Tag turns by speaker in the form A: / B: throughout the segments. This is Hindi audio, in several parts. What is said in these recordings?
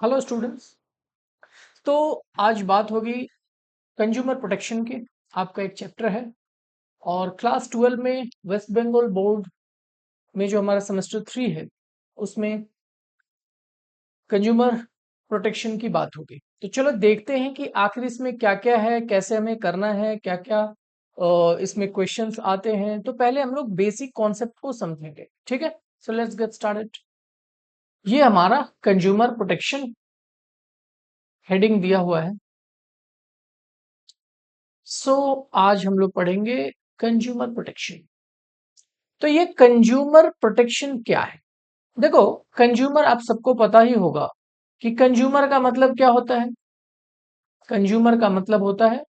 A: Hello students. तो आज बात होगी कंज्यूमर प्रोटेक्शन की। आपका एक चैप्टर है और क्लास 12 में वेस्ट बंगाल बोर्ड में जो हमारा सेमेस्टर 3 है उसमें कंज्यूमर प्रोटेक्शन की बात होगी। तो चलो देखते हैं कि आखिर इसमें क्या क्या है, कैसे हमें करना है, क्या क्या इसमें क्वेश्चंस आते हैं। तो पहले हम लोग बेसिक कॉन्सेप्ट को समझेंगे, ठीक है। So let's get started. ये हमारा कंज्यूमर प्रोटेक्शन हेडिंग दिया हुआ है। आज हम लोग पढ़ेंगे कंज्यूमर प्रोटेक्शन। तो ये कंज्यूमर प्रोटेक्शन क्या है? देखो, कंज्यूमर आप सबको पता ही होगा कि कंज्यूमर का मतलब क्या होता है। कंज्यूमर का मतलब होता है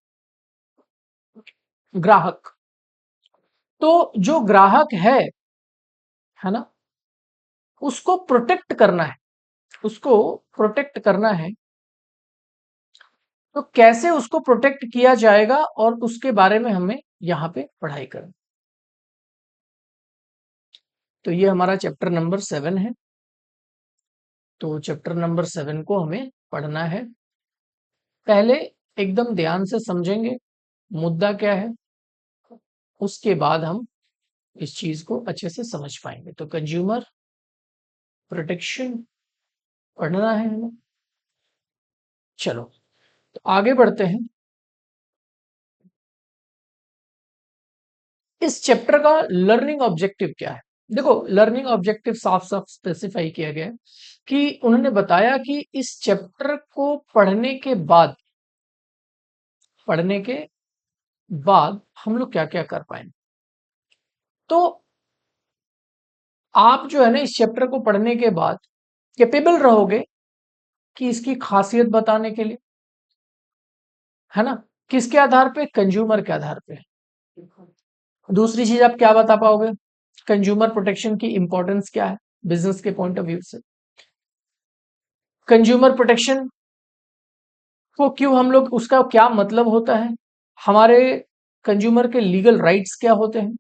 A: ग्राहक। तो जो ग्राहक है ना, उसको प्रोटेक्ट करना है, उसको प्रोटेक्ट करना है। तो कैसे उसको प्रोटेक्ट किया जाएगा और उसके बारे में हमें यहाँ पे पढ़ाई करनी। तो ये हमारा चैप्टर नंबर 7 है। तो चैप्टर नंबर 7 को हमें पढ़ना है। पहले एकदम ध्यान से समझेंगे मुद्दा क्या है, उसके बाद हम इस चीज को अच्छे से समझ पाएंगे। तो कंज्यूमर प्रोटेक्शन पढ़ना है हमें। चलो, तो आगे बढ़ते हैं। इस चैप्टर का लर्निंग ऑब्जेक्टिव क्या है? देखो, लर्निंग ऑब्जेक्टिव साफ साफ स्पेसिफाई किया गया है कि उन्होंने बताया कि इस चैप्टर को पढ़ने के बाद हम लोग क्या क्या कर पाएंगे। तो आप जो है ना, इस चैप्टर को पढ़ने के बाद कैपेबल रहोगे कि इसकी खासियत बताने के लिए, है ना। किसके आधार पे? कंज्यूमर के आधार पे। दूसरी चीज आप क्या बता पाओगे? कंज्यूमर प्रोटेक्शन की इंपॉर्टेंस क्या है बिजनेस के पॉइंट ऑफ व्यू से। कंज्यूमर प्रोटेक्शन को क्यों हम लोग, उसका क्या मतलब होता है, हमारे कंज्यूमर के लीगल राइट्स क्या होते हैं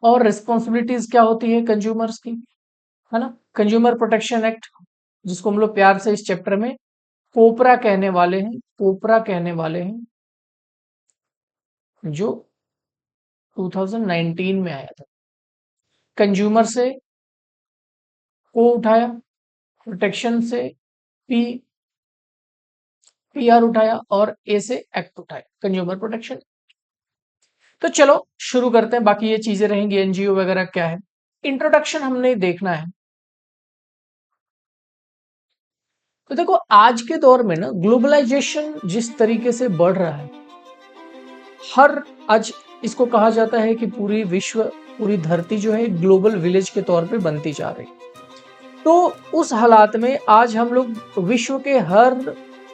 A: और रिस्पॉन्सिबिलिटीज क्या होती है कंज्यूमर्स की, है ना। कंज्यूमर प्रोटेक्शन एक्ट, जिसको हम लोग प्यार से इस चैप्टर में कोपरा कहने वाले हैं, कोपरा कहने वाले हैं, जो 2019 में आया था। कंज्यूमर से को उठाया, प्रोटेक्शन से पी पीआर उठाया और ए से एक्ट उठाया, कंज्यूमर प्रोटेक्शन। तो चलो शुरू करते हैं। बाकी ये चीजें रहेंगी, एनजीओ वगैरह क्या है, इंट्रोडक्शन हमने देखना है। तो देखो, आज के दौर में ना ग्लोबलाइजेशन जिस तरीके से बढ़ रहा है, हर आज इसको कहा जाता है कि पूरी विश्व, पूरी धरती जो है ग्लोबल विलेज के तौर पे बनती जा रही। तो उस हालात में आज हम लोग विश्व के हर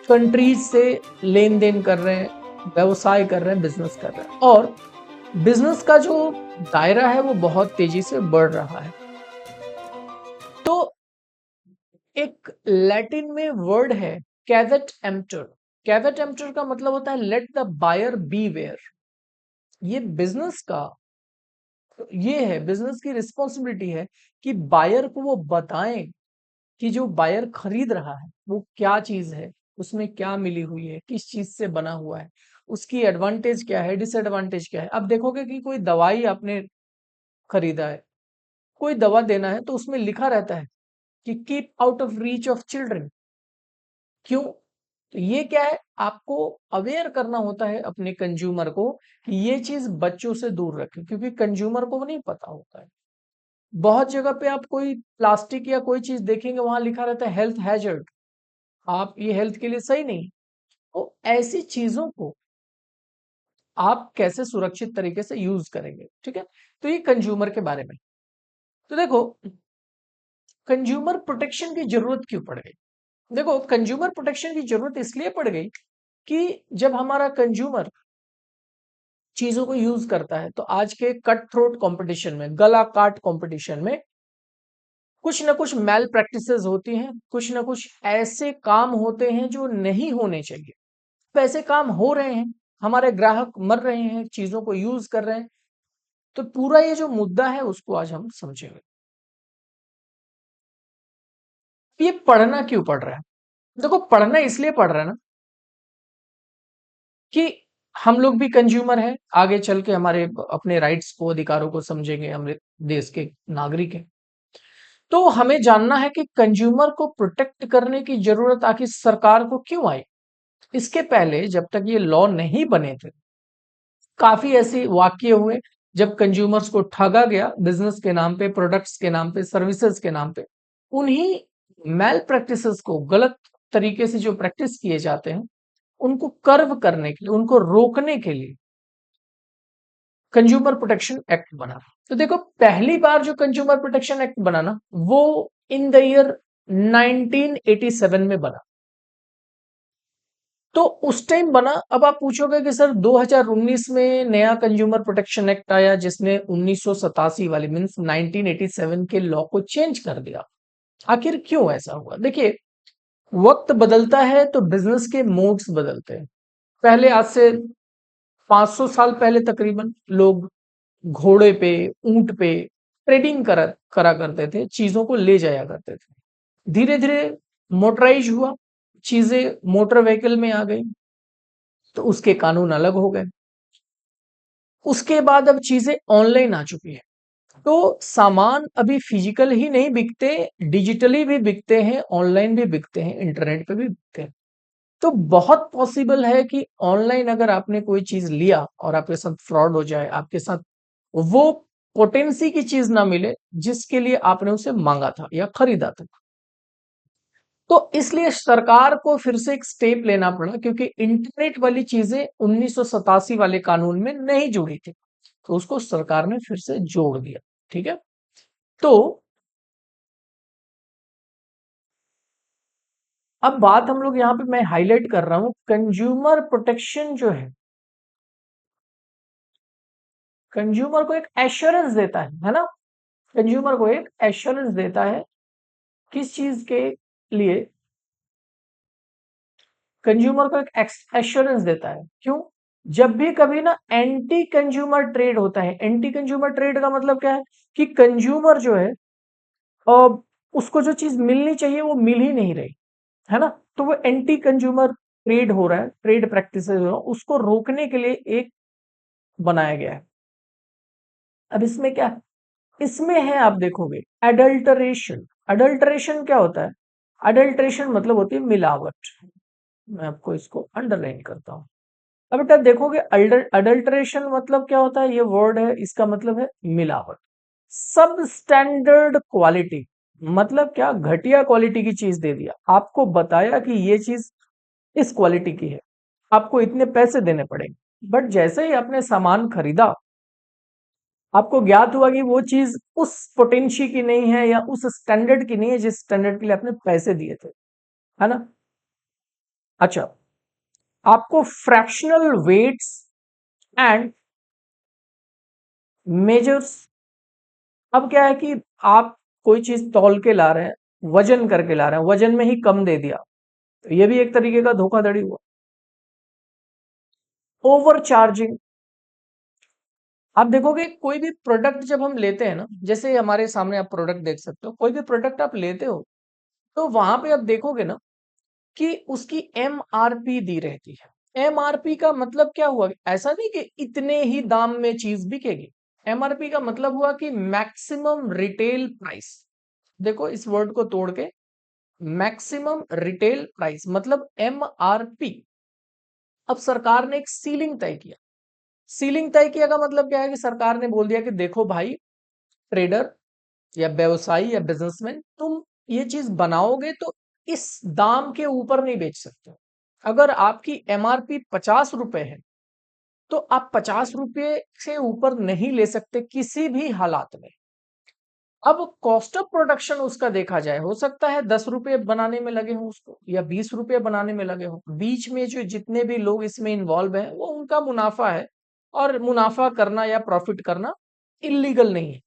A: कंट्रीज से लेन देन कर रहे हैं, व्यवसाय कर रहे हैं, बिजनेस कर रहे हैं, और बिजनेस का जो दायरा है वो बहुत तेजी से बढ़ रहा है। तो एक लैटिन में वर्ड है कैवेट एम्प्टर। कैवेट एम्प्टर का मतलब होता है लेट द बायर बी वेयर। ये बिजनेस का, ये है बिजनेस की रिस्पॉन्सिबिलिटी है कि बायर को वो बताएं कि जो बायर खरीद रहा है वो क्या चीज है, उसमें क्या मिली हुई है, किस चीज से बना हुआ है, उसकी एडवांटेज क्या है, डिसएडवांटेज क्या है। अब देखोगे कि कोई दवाई आपने खरीदा है, कोई दवा देना है, तो उसमें लिखा रहता है कि keep out of reach of children. क्यों? तो ये क्या है, आपको अवेयर करना होता है अपने कंज्यूमर को कि ये चीज बच्चों से दूर रखें, क्योंकि कंज्यूमर को वो नहीं पता होता है। बहुत जगह पे आप कोई प्लास्टिक या कोई चीज देखेंगे, वहां लिखा रहता है हेल्थ हैजर्ड, आप ये हेल्थ के लिए सही नहीं। तो ऐसी चीजों को आप कैसे सुरक्षित तरीके से यूज करेंगे, ठीक है। तो ये कंज्यूमर के बारे में। तो देखो, कंज्यूमर प्रोटेक्शन की जरूरत क्यों पड़ गई? देखो, कंज्यूमर प्रोटेक्शन की जरूरत इसलिए पड़ गई कि जब हमारा कंज्यूमर चीजों को यूज करता है, तो आज के कट थ्रोट कंपटीशन में, गला काट कंपटीशन में, कुछ ना कुछ मैल प्रैक्टिसेस होती हैं, कुछ ना कुछ ऐसे काम होते हैं जो नहीं होने चाहिए। तो ऐसे काम हो रहे हैं, हमारे ग्राहक मर रहे हैं, चीजों को यूज कर रहे हैं। तो पूरा ये जो मुद्दा है उसको आज हम समझेंगे। ये पढ़ना क्यों पड़ रहा है? देखो पढ़ना इसलिए पढ़ रहे हैं ना कि हम लोग भी कंज्यूमर हैं, आगे चल के हमारे अपने राइट्स को, अधिकारों को समझेंगे, हम देश के नागरिक हैं। तो हमें जानना है कि कंज्यूमर को प्रोटेक्ट करने की जरूरत आखिर सरकार को क्यों आई। इसके पहले जब तक ये लॉ नहीं बने थे, काफी ऐसे वाक्य हुए जब कंज्यूमर्स को ठगा गया बिजनेस के नाम पे, प्रोडक्ट्स के नाम पे, सर्विसेज के नाम पे। उन्हीं मेल प्रैक्टिसेस को, गलत तरीके से जो प्रैक्टिस किए जाते हैं, उनको कर्व करने के लिए, उनको रोकने के लिए कंज्यूमर प्रोटेक्शन एक्ट बना। तो देखो पहली बार जो कंज्यूमर प्रोटेक्शन एक्ट बना ना, वो इन द ईयर 1987 में बना। तो उस टाइम बना। अब आप पूछोगे कि सर 2019 में नया कंज्यूमर प्रोटेक्शन एक्ट आया जिसने 1987 वाली मीन्स 1987 के लॉ को चेंज कर दिया। आखिर क्यों ऐसा हुआ? देखिए, वक्त बदलता है तो बिजनेस के मोड्स बदलते हैं। पहले, आज से 500 साल पहले तकरीबन, लोग घोड़े पे, ऊंट पे ट्रेडिंग करा करा करते थे, चीजों को ले जाया करते थे। धीरे धीरे मोटराइज हुआ, चीजें मोटर व्हीकल में आ गई, तो उसके कानून अलग हो गए। उसके बाद अब चीजें ऑनलाइन आ चुकी है, तो सामान अभी फिजिकल ही नहीं बिकते, डिजिटली भी बिकते हैं, ऑनलाइन भी बिकते हैं, इंटरनेट पे भी बिकते हैं। तो बहुत पॉसिबल है कि ऑनलाइन अगर आपने कोई चीज लिया और आपके साथ फ्रॉड हो जाए, आपके साथ वो पोटेंसी की चीज ना मिले जिसके लिए आपने उसे मांगा था या खरीदा था। तो इसलिए सरकार को फिर से एक स्टेप लेना पड़ा, क्योंकि इंटरनेट वाली चीजें 1987 वाले कानून में नहीं जुड़ी थी, तो उसको सरकार ने फिर से जोड़ दिया। ठीक है। तो अब बात हम लोग यहाँ पे मैं हाईलाइट कर रहा हूं, कंज्यूमर प्रोटेक्शन जो है, कंज्यूमर को एक एश्योरेंस देता है ना। कंज्यूमर को एक एश्योरेंस देता है, किस चीज के लिए? कंज्यूमर को एक एश्योरेंस देता है। क्यों? जब भी कभी ना एंटी कंज्यूमर ट्रेड होता है, एंटी कंज्यूमर ट्रेड का मतलब क्या है कि कंज्यूमर जो है, अ, उसको जो चीज मिलनी चाहिए वो मिल ही नहीं रही है ना, तो वो एंटी कंज्यूमर ट्रेड हो रहा है, ट्रेड प्रैक्टिसेस हो रहा है, उसको रोकने के लिए एक बनाया गया है। अब इसमें क्या है? इसमें है, आप देखोगे, अडल्टरेशन। अडल्टरेशन क्या होता है? अडल्टरेशन मतलब होती है मिलावट। मैं आपको इसको अंडरलाइन करता हूं। अब बेटा देखोगे, अडल्टरेशन मतलब क्या होता है? ये वर्ड है, इसका मतलब है मिलावट। सब स्टैंडर्ड क्वालिटी, मतलब क्या? घटिया क्वालिटी की चीज दे दिया, आपको बताया कि ये चीज इस क्वालिटी की है, आपको इतने पैसे देने पड़ेंगे, बट जैसे ही आपने सामान खरीदा, आपको ज्ञात हुआ कि वो चीज उस पोटेंशियल की नहीं है या उस स्टैंडर्ड की नहीं है जिस स्टैंडर्ड के लिए आपने पैसे दिए थे, है ना। अच्छा, आपको फ्रैक्शनल वेट्स एंड मेजर्स। अब क्या है कि आप कोई चीज तौल के ला रहे हैं, वजन करके ला रहे हैं, वजन में ही कम दे दिया, तो ये भी एक तरीके का धोखाधड़ी हुआ। Over charging. आप देखोगे कोई भी प्रोडक्ट जब हम लेते हैं ना, जैसे हमारे सामने आप प्रोडक्ट देख सकते हो, कोई भी प्रोडक्ट आप लेते हो, तो वहां पे आप देखोगे ना कि उसकी एमआरपी दी रहती है। एमआरपी का मतलब क्या हुआ? ऐसा नहीं कि इतने ही दाम में चीज बिकेगी। एमआरपी का मतलब हुआ कि मैक्सिमम रिटेल प्राइस। देखो इस वर्ड को तोड़ के, मैक्सिमम रिटेल प्राइस मतलब एमआरपी। अब सरकार ने एक सीलिंग तय किया। सीलिंग तय किया का मतलब क्या है कि सरकार ने बोल दिया कि देखो भाई, ट्रेडर या व्यवसायी या बिजनेसमैन, तुम ये चीज बनाओगे तो इस दाम के ऊपर नहीं बेच सकते। अगर आपकी एमआरपी 50 रुपए है, तो आप 50 रुपए से ऊपर नहीं ले सकते किसी भी हालात में। अब कॉस्ट ऑफ प्रोडक्शन उसका देखा जाए, हो सकता है 10 रुपए बनाने में लगे हो उसको, या 20 रुपए बनाने में लगे हो, बीच में जो जितने भी लोग इसमें इन्वॉल्व हैं वो उनका मुनाफा है, और मुनाफा करना या प्रॉफिट करना इलीगल नहीं है।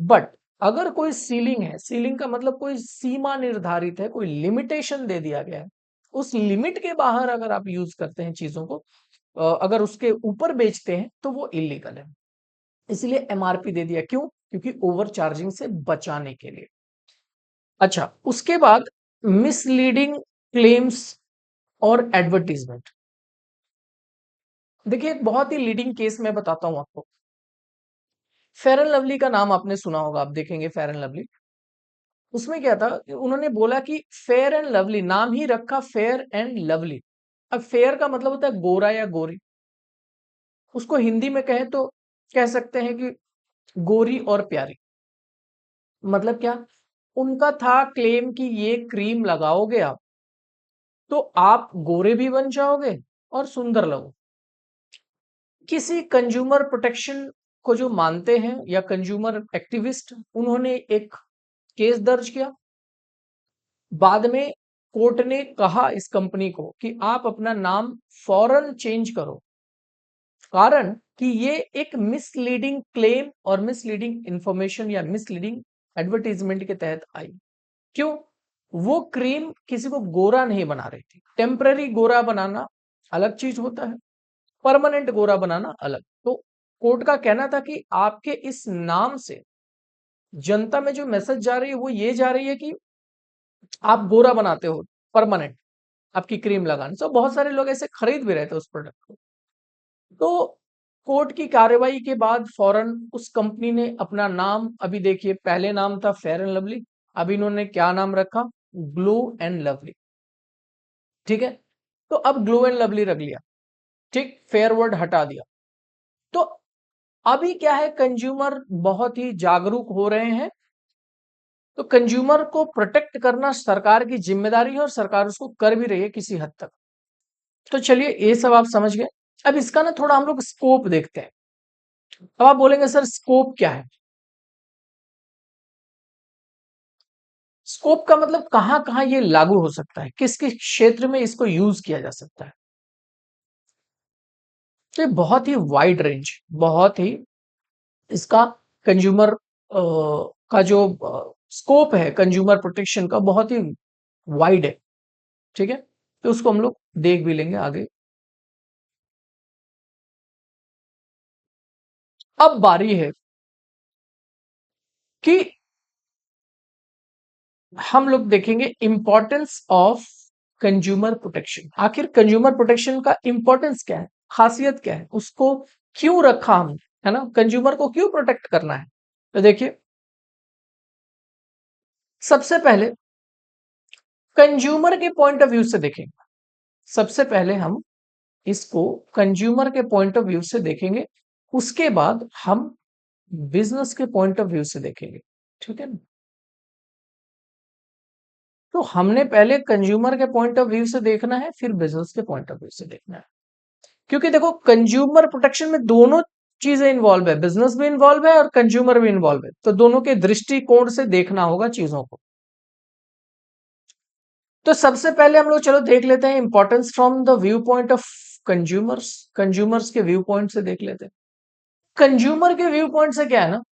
A: बट अगर कोई सीलिंग है, सीलिंग का मतलब कोई सीमा निर्धारित है, कोई लिमिटेशन दे दिया गया है, उस लिमिट के बाहर अगर आप यूज करते हैं चीजों को, अगर उसके ऊपर बेचते हैं, तो वो इलीगल है। इसलिए एमआरपी दे दिया। क्यों? क्योंकि ओवर चार्जिंग से बचाने के लिए। अच्छा, उसके बाद मिसलीडिंग क्लेम्स और एडवर्टीजमेंट। देखिए एक बहुत ही लीडिंग केस मैं बताता हूं आपको। फेयर एंड लवली का नाम आपने सुना होगा, आप देखेंगे फेयर एंड लवली। उसमें क्या था कि उन्होंने बोला कि फेयर एंड लवली, नाम ही रखा फेयर एंड लवली। अब फेयर का मतलब होता है गोरा या गोरी। उसको हिंदी में कहें तो कह सकते हैं कि गोरी और प्यारी। मतलब क्या, उनका था क्लेम कि ये क्रीम लगाओगे आप तो आप गोरे भी बन जाओगे और सुंदर लगो। किसी कंज्यूमर प्रोटेक्शन को जो मानते हैं या कंज्यूमर एक्टिविस्ट, उन्होंने एक केस दर्ज किया। बाद में कोर्ट ने कहा इस कंपनी को कि आप अपना नाम फौरन चेंज करो, कारण कि ये एक मिसलीडिंग क्लेम और मिसलीडिंग इंफॉर्मेशन या मिसलीडिंग एडवर्टीजमेंट के तहत आई। क्यों? वो क्रीम किसी को गोरा नहीं बना रही थी। टेम्पररी गोरा बनाना अलग चीज होता है, परमानेंट गोरा बनाना अलग। तो कोर्ट का कहना था कि आपके इस नाम से जनता में जो मैसेज जा रही है वो ये जा रही है कि आप गोरा बनाते हो परमानेंट, आपकी क्रीम लगाने से। बहुत सारे लोग ऐसे खरीद भी रहे थे उस प्रोडक्ट को। तो कोर्ट की कार्रवाई के बाद फौरन उस कंपनी ने अपना नाम, अभी देखिए पहले नाम था फेयर एंड लवली, अब इन्होंने क्या नाम रखा, ग्लो एंड लवली। ठीक है, तो अब ग्लो एंड लवली रख लिया। ठीक, फेयर वर्ड हटा दिया। तो अभी क्या है, कंज्यूमर बहुत ही जागरूक हो रहे हैं। तो कंज्यूमर को प्रोटेक्ट करना सरकार की जिम्मेदारी है और सरकार उसको कर भी रही है किसी हद तक। तो चलिए ये सब आप समझ गए। अब इसका ना थोड़ा हम लोग स्कोप देखते हैं। अब आप बोलेंगे सर स्कोप क्या है? स्कोप का मतलब कहां कहां ये लागू हो सकता है, किस किस क्षेत्र में इसको यूज किया जा सकता है। तो ये बहुत ही वाइड रेंज, बहुत ही इसका कंज्यूमर का जो स्कोप है कंज्यूमर प्रोटेक्शन का, बहुत ही वाइड है। ठीक है, तो उसको हम लोग देख भी लेंगे आगे। अब बारी है कि हम लोग देखेंगे इंपॉर्टेंस ऑफ कंज्यूमर प्रोटेक्शन। आखिर कंज्यूमर प्रोटेक्शन का इंपॉर्टेंस क्या है, खासियत क्या है, उसको क्यों रखा हम, है ना, कंज्यूमर को क्यों प्रोटेक्ट करना है। तो देखिए सबसे पहले कंज्यूमर के पॉइंट ऑफ व्यू से देखेंगे। सबसे पहले हम इसको कंज्यूमर के पॉइंट ऑफ व्यू से देखेंगे, उसके बाद हम बिजनेस के पॉइंट ऑफ व्यू से देखेंगे। ठीक है ना, तो हमने पहले कंज्यूमर के पॉइंट ऑफ व्यू से देखना है, फिर बिजनेस के पॉइंट ऑफ व्यू से देखना है। क्योंकि देखो कंज्यूमर प्रोटेक्शन में दोनों चीजें इन्वॉल्व है, बिजनेस भी इन्वॉल्व है और कंज्यूमर भी इन्वॉल्व है। तो दोनों के दृष्टिकोण से देखना होगा चीजों को। तो सबसे पहले हम लोग चलो देख लेते हैं importance from the view point of consumers. Consumers के व्यू पॉइंट से देख लेते हैं। कंज्यूमर के व्यू पॉइंट से क्या है ना,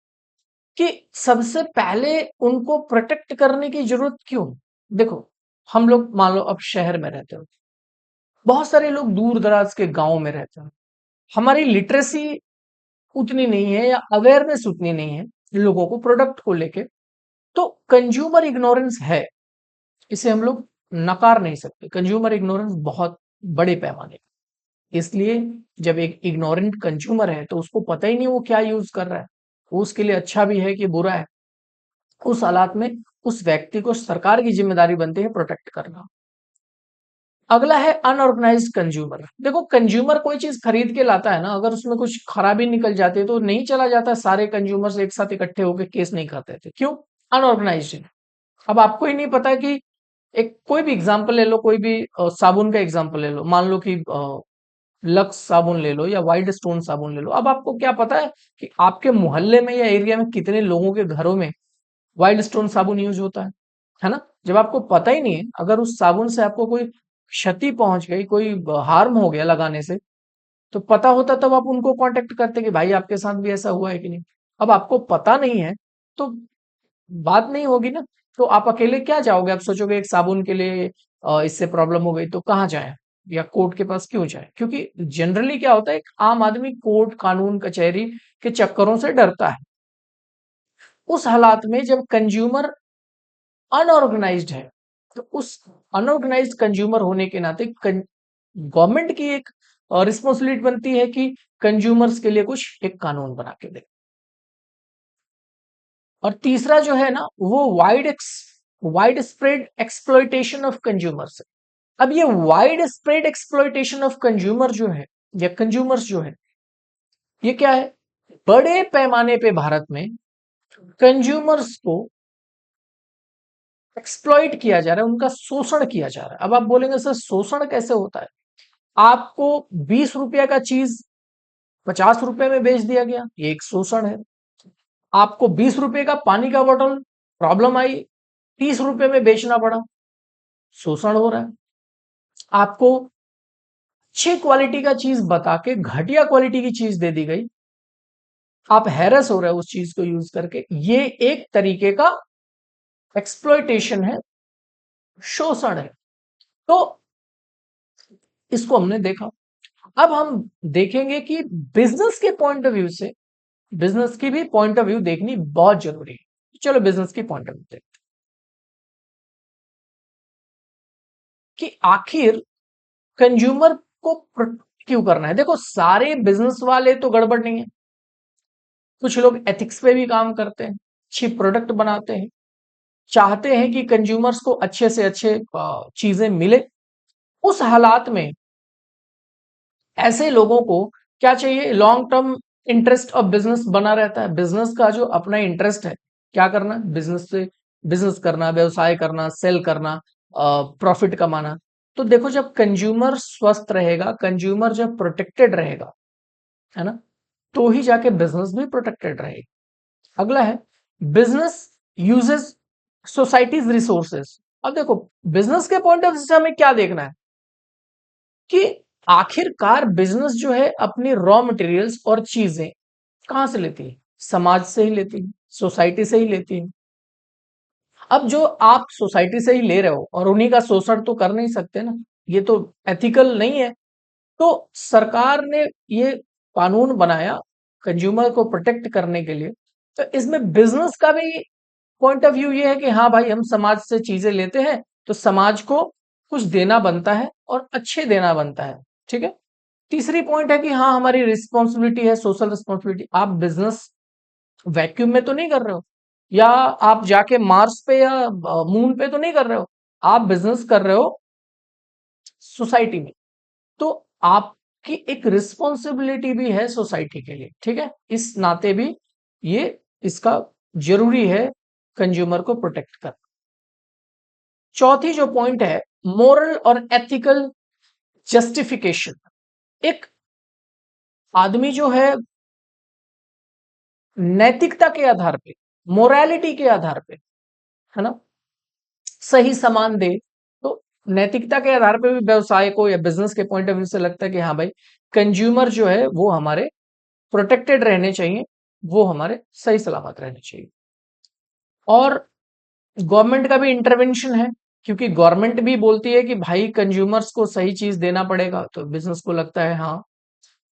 A: कि सबसे पहले उनको प्रोटेक्ट करने की जरूरत क्यों। देखो हम लोग मान लो अब शहर में रहते हो, बहुत सारे लोग दूर दराज के गांव में रहते हैं, हमारी लिटरेसी उतनी नहीं है या अवेयरनेस उतनी नहीं है लोगों को प्रोडक्ट को लेके। तो कंज्यूमर इग्नोरेंस है, इसे हम लोग नकार नहीं सकते। कंज्यूमर इग्नोरेंस बहुत बड़े पैमाने पे। इसलिए जब एक इग्नोरेंट कंज्यूमर है तो उसको पता ही नहीं वो क्या यूज कर रहा है, वो उसके लिए अच्छा भी है कि बुरा है। उस हालात में उस व्यक्ति को सरकार की जिम्मेदारी बनती है प्रोटेक्ट करना। अगला है अनऑर्गेनाइज्ड कंज्यूमर। देखो कंज्यूमर कोई चीज खरीद के लाता है ना, अगर उसमें कुछ खराबी निकल जाती है तो नहीं चला जाता, सारे कंज्यूमर्स एक साथ इकट्ठे होकर केस नहीं करते थे। क्यों? अनऑर्गेनाइज्ड है। अब आपको ही नहीं पता कि एक कोई भी एग्जांपल ले लो, कोई भी साबुन का एग्जांपल ले लो, मान लो कि लक्स साबुन ले लो या वाइल्ड स्टोन साबुन ले लो। अब आपको क्या पता है कि आपके मोहल्ले में या एरिया में कितने लोगों के घरों में वाइल्ड स्टोन साबुन यूज होता है ना। जब आपको पता ही नहीं है, अगर उस साबुन से आपको कोई क्षति पहुंच गई, कोई हार्म हो गया लगाने से, तो पता होता तब आप उनको कांटेक्ट करते कि भाई आपके साथ भी ऐसा हुआ है कि नहीं। अब आपको पता नहीं है तो बात नहीं होगी ना। तो आप अकेले क्या जाओगे, आप सोचोगे एक साबुन के लिए इससे प्रॉब्लम हो गई तो कहाँ जाए या कोर्ट के पास क्यों जाए। क्योंकि जनरली क्या होता है, एक आम आदमी कोर्ट कानून कचहरी के चक्करों से डरता है। उस हालात में जब कंज्यूमर अनऑर्गेनाइज्ड है तो उस अनऑर्गेनाइज्ड कंज्यूमर होने के नाते गवर्नमेंट की एक रिस्पॉन्सिबिलिटी बनती है कि कंज्यूमर्स के लिए कुछ एक कानून बना के दे। और तीसरा जो है ना वो wide spread exploitation of consumers. अब ये wide spread exploitation of consumer जो है या कंज्यूमर्स जो है, ये क्या है? बड़े पैमाने पे भारत में कंज्यूमर्स को एक्सप्लॉइट किया जा रहा है, उनका शोषण किया जा रहा है। अब आप बोलेंगे सर शोषण कैसे होता है? आपको 20 रुपया का चीज 50 रुपए में बेच दिया गया, ये एक शोषण है। आपको 20 रुपए का पानी का बोतल प्रॉब्लम आई, 30 रुपए में बेचना पड़ा, शोषण हो रहा है। आपको अच्छी क्वालिटी का चीज बता के घटिया क्वालिटी की चीज दे दी गई, आप हैरस हो रहे हो उस चीज को यूज करके, ये एक तरीके का एक्सप्लॉइटेशन है, शोषण है। तो इसको हमने देखा। अब हम देखेंगे कि बिजनेस के पॉइंट ऑफ व्यू से, बिजनेस की भी पॉइंट ऑफ व्यू देखनी बहुत जरूरी है। चलो बिजनेस की पॉइंट ऑफ व्यू देखते हैं कि आखिर कंज्यूमर को प्रोटेक्ट क्यों करना है। देखो सारे बिजनेस वाले तो गड़बड़ नहीं है, कुछ लोग एथिक्स पे भी काम करते हैं, अच्छी प्रोडक्ट बनाते हैं, चाहते हैं कि कंज्यूमर्स को अच्छे से अच्छे चीजें मिले। उस हालात में ऐसे लोगों को क्या चाहिए? Long term interest of business बना रहता है। बिजनेस का जो अपना इंटरेस्ट है, क्या करना? बिजनेस से बिजनेस करना, व्यवसाय करना, सेल करना, प्रॉफिट कमाना। तो देखो जब कंज्यूमर स्वस्थ रहेगा, कंज्यूमर जब प्रोटेक्टेड रहेगा, है ना, तो ही जाके बिजनेस भी प्रोटेक्टेड रहेगा। अगला है बिजनेस यूजेस सोसाइटीज रिसोर्सेस। अब देखो बिजनेस के पॉइंट ऑफ व्यू से हमें क्या देखना है कि आखिरकार बिजनेस जो है अपनी रॉ मटेरियल्स और चीजें कहां से लेती है? समाज से ही लेती है, सोसाइटी से ही लेती है। अब जो आप सोसाइटी से ही ले रहे हो और उन्हीं का शोषण तो कर नहीं सकते ना, ये तो एथिकल नहीं है। तो सरकार ने ये कानून बनाया कंज्यूमर को प्रोटेक्ट करने के लिए। तो इसमें बिजनेस का भी पॉइंट ऑफ व्यू ये है कि हाँ भाई हम समाज से चीजें लेते हैं तो समाज को कुछ देना बनता है और अच्छे देना बनता है। ठीक है। तीसरी पॉइंट है कि हाँ हमारी रिस्पॉन्सिबिलिटी है, सोशल रिस्पॉन्सिबिलिटी। आप बिजनेस वैक्यूम में तो नहीं कर रहे हो, या आप जाके मार्स पे या मून पे तो नहीं कर रहे हो, आप बिजनेस कर रहे हो सोसाइटी में। तो आपकी एक रिस्पॉन्सिबिलिटी भी है सोसाइटी के लिए। ठीक है, इस नाते भी ये इसका जरूरी है कंज्यूमर को प्रोटेक्ट करना। चौथी जो पॉइंट है मोरल और एथिकल जस्टिफिकेशन। एक आदमी जो है नैतिकता के आधार पे, मोरालिटी के आधार पे, है ना, सही सामान दे। तो नैतिकता के आधार पे भी व्यवसाय को या बिजनेस के पॉइंट ऑफ व्यू से लगता है कि हाँ भाई कंज्यूमर जो है वो हमारे प्रोटेक्टेड रहने चाहिए, वो हमारे सही सलामत रहने चाहिए। और गवर्नमेंट का भी इंटरवेंशन है, क्योंकि गवर्नमेंट भी बोलती है कि भाई कंज्यूमर्स को सही चीज देना पड़ेगा, तो बिजनेस को लगता है हाँ।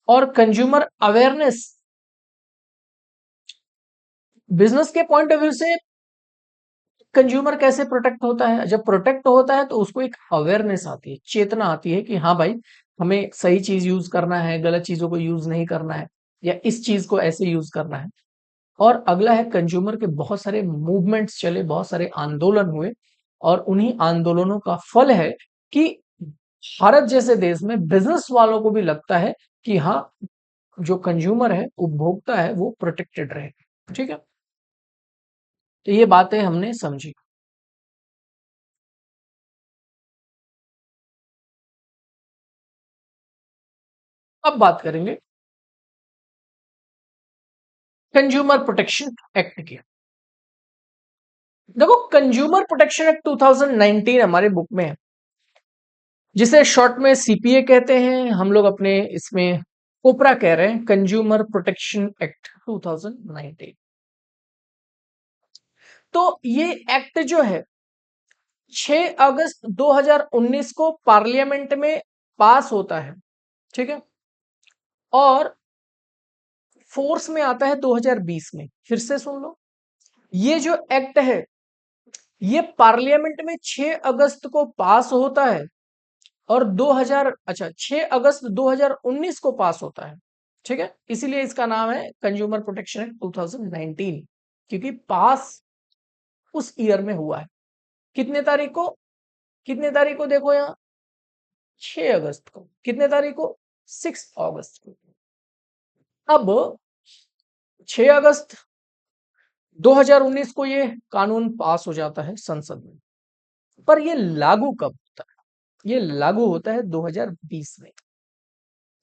A: और कंज्यूमर अवेयरनेस, बिजनेस के पॉइंट ऑफ व्यू से कंज्यूमर कैसे प्रोटेक्ट होता है? जब प्रोटेक्ट होता है तो उसको एक अवेयरनेस आती है, चेतना आती है कि हाँ भाई हमें सही चीज यूज करना है, गलत चीजों को यूज नहीं करना है, या इस चीज को ऐसे यूज करना है। और अगला है कंज्यूमर के बहुत सारे मूवमेंट्स चले, बहुत सारे आंदोलन हुए, और उन्हीं आंदोलनों का फल है कि भारत जैसे देश में बिजनेस वालों को भी लगता है कि हाँ जो कंज्यूमर है, उपभोक्ता है, वो प्रोटेक्टेड रहे। ठीक है, तो ये बातें हमने समझी। अब बात करेंगे कंज्यूमर प्रोटेक्शन एक्ट की। देखो कंज्यूमर प्रोटेक्शन एक्ट 2019 हमारे बुक में है, जिसे शॉर्ट में सीपीए कहते हैं। हम लोग अपने इसमें कोपरा कह रहे हैं, कंज्यूमर प्रोटेक्शन एक्ट 2019। तो ये एक्ट जो है 6 अगस्त 2019 को पार्लियामेंट में पास होता है। ठीक है, और फोर्स में आता है 2020 में। फिर से सुन लो, ये जो एक्ट है ये पार्लियामेंट में 6 अगस्त को पास होता है और 6 अगस्त 2019 को पास होता है। ठीक है, इसीलिए इसका नाम है कंज्यूमर प्रोटेक्शन एक्ट 2019, क्योंकि पास उस ईयर में हुआ है। कितने तारीख को, कितने तारीख को देखो यहाँ, 6 अगस्त को। कितने तारीख को, 6 अगस्त को। अब 6 अगस्त 2019 को ये कानून पास हो जाता है संसद में, पर ये लागू कब होता है? ये लागू होता है 2020 में।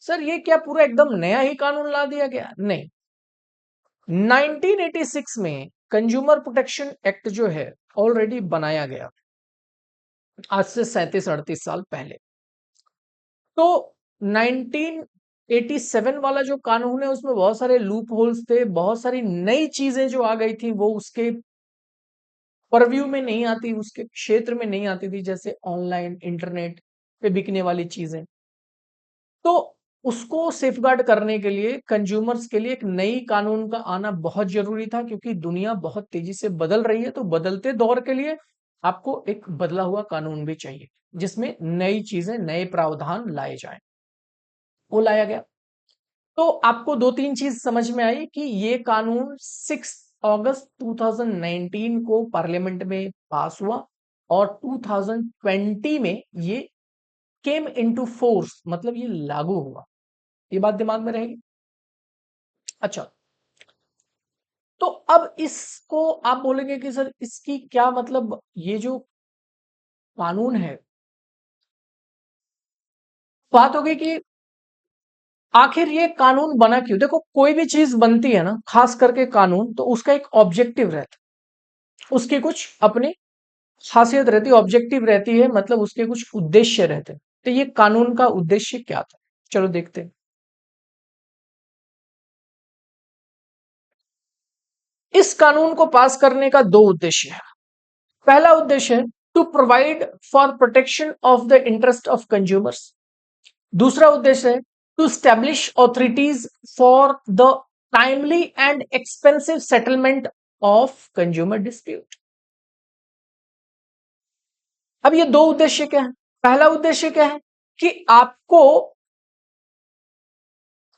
A: सर ये क्या पूरा एकदम नया ही कानून ला दिया गया? नहीं, 1986 में कंज्यूमर प्रोटेक्शन एक्ट जो है ऑलरेडी बनाया गया, आज से 37-38 साल पहले। तो 1987 वाला जो कानून है उसमें बहुत सारे लूप होल्स थे, बहुत सारी नई चीजें जो आ गई थी वो उसके परव्यू में नहीं आती, उसके क्षेत्र में नहीं आती थी, जैसे ऑनलाइन इंटरनेट पे बिकने वाली चीजें। तो उसको सेफगार्ड करने के लिए कंज्यूमर्स के लिए एक नई कानून का आना बहुत जरूरी था, क्योंकि दुनिया बहुत तेजी से बदल रही है। तो बदलते दौर के लिए आपको एक बदला हुआ कानून भी चाहिए, जिसमें नई चीजें, नए प्रावधान लाए जाएं। वो लाया गया। तो आपको दो तीन चीज समझ में आई कि ये कानून 6 अगस्त 2019 को पार्लियामेंट में पास हुआ और 2020 में ये केम इनटू फोर्स, मतलब ये लागू हुआ। ये बात दिमाग में रहेगी। अच्छा, तो अब इसको आप बोलेंगे कि सर इसकी क्या मतलब, ये जो कानून है, बात होगी कि आखिर ये कानून बना क्यों? देखो, कोई भी चीज बनती है ना, खास करके कानून, तो उसका एक ऑब्जेक्टिव रहता है, उसकी कुछ अपनी खासियत रहती है, ऑब्जेक्टिव रहती है, मतलब उसके कुछ उद्देश्य रहते हैं। तो ये कानून का उद्देश्य क्या था, चलो देखते हैं। इस कानून को पास करने का दो उद्देश्य है। पहला उद्देश्य है to provide for protection of the interest of consumers. दूसरा उद्देश्य है to establish authorities for the timely and expensive settlement of consumer dispute. अब ये दो उद्देश्य क्या है? पहला उद्देश्य क्या है कि आपको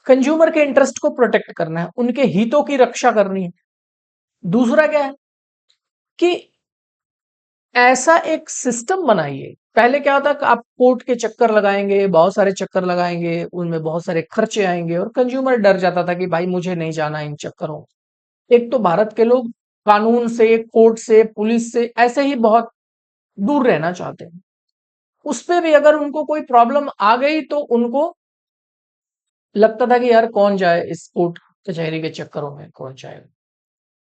A: कंज्यूमर के इंटरेस्ट को प्रोटेक्ट करना है, उनके हितों की रक्षा करनी है। दूसरा क्या है कि ऐसा एक सिस्टम बनाइए। पहले क्या होता कि आप कोर्ट के चक्कर लगाएंगे, बहुत सारे चक्कर लगाएंगे, उनमें बहुत सारे खर्चे आएंगे और कंज्यूमर डर जाता था कि भाई मुझे नहीं जाना इन चक्करों में। एक तो भारत के लोग कानून से, कोर्ट से, पुलिस से ऐसे ही बहुत दूर रहना चाहते हैं। उस पे भी अगर उनको कोई प्रॉब्लम आ गई तो उनको लगता था कि यार कौन जाए इस कोर्ट कचहरी के चक्करों में, कौन जाएगा।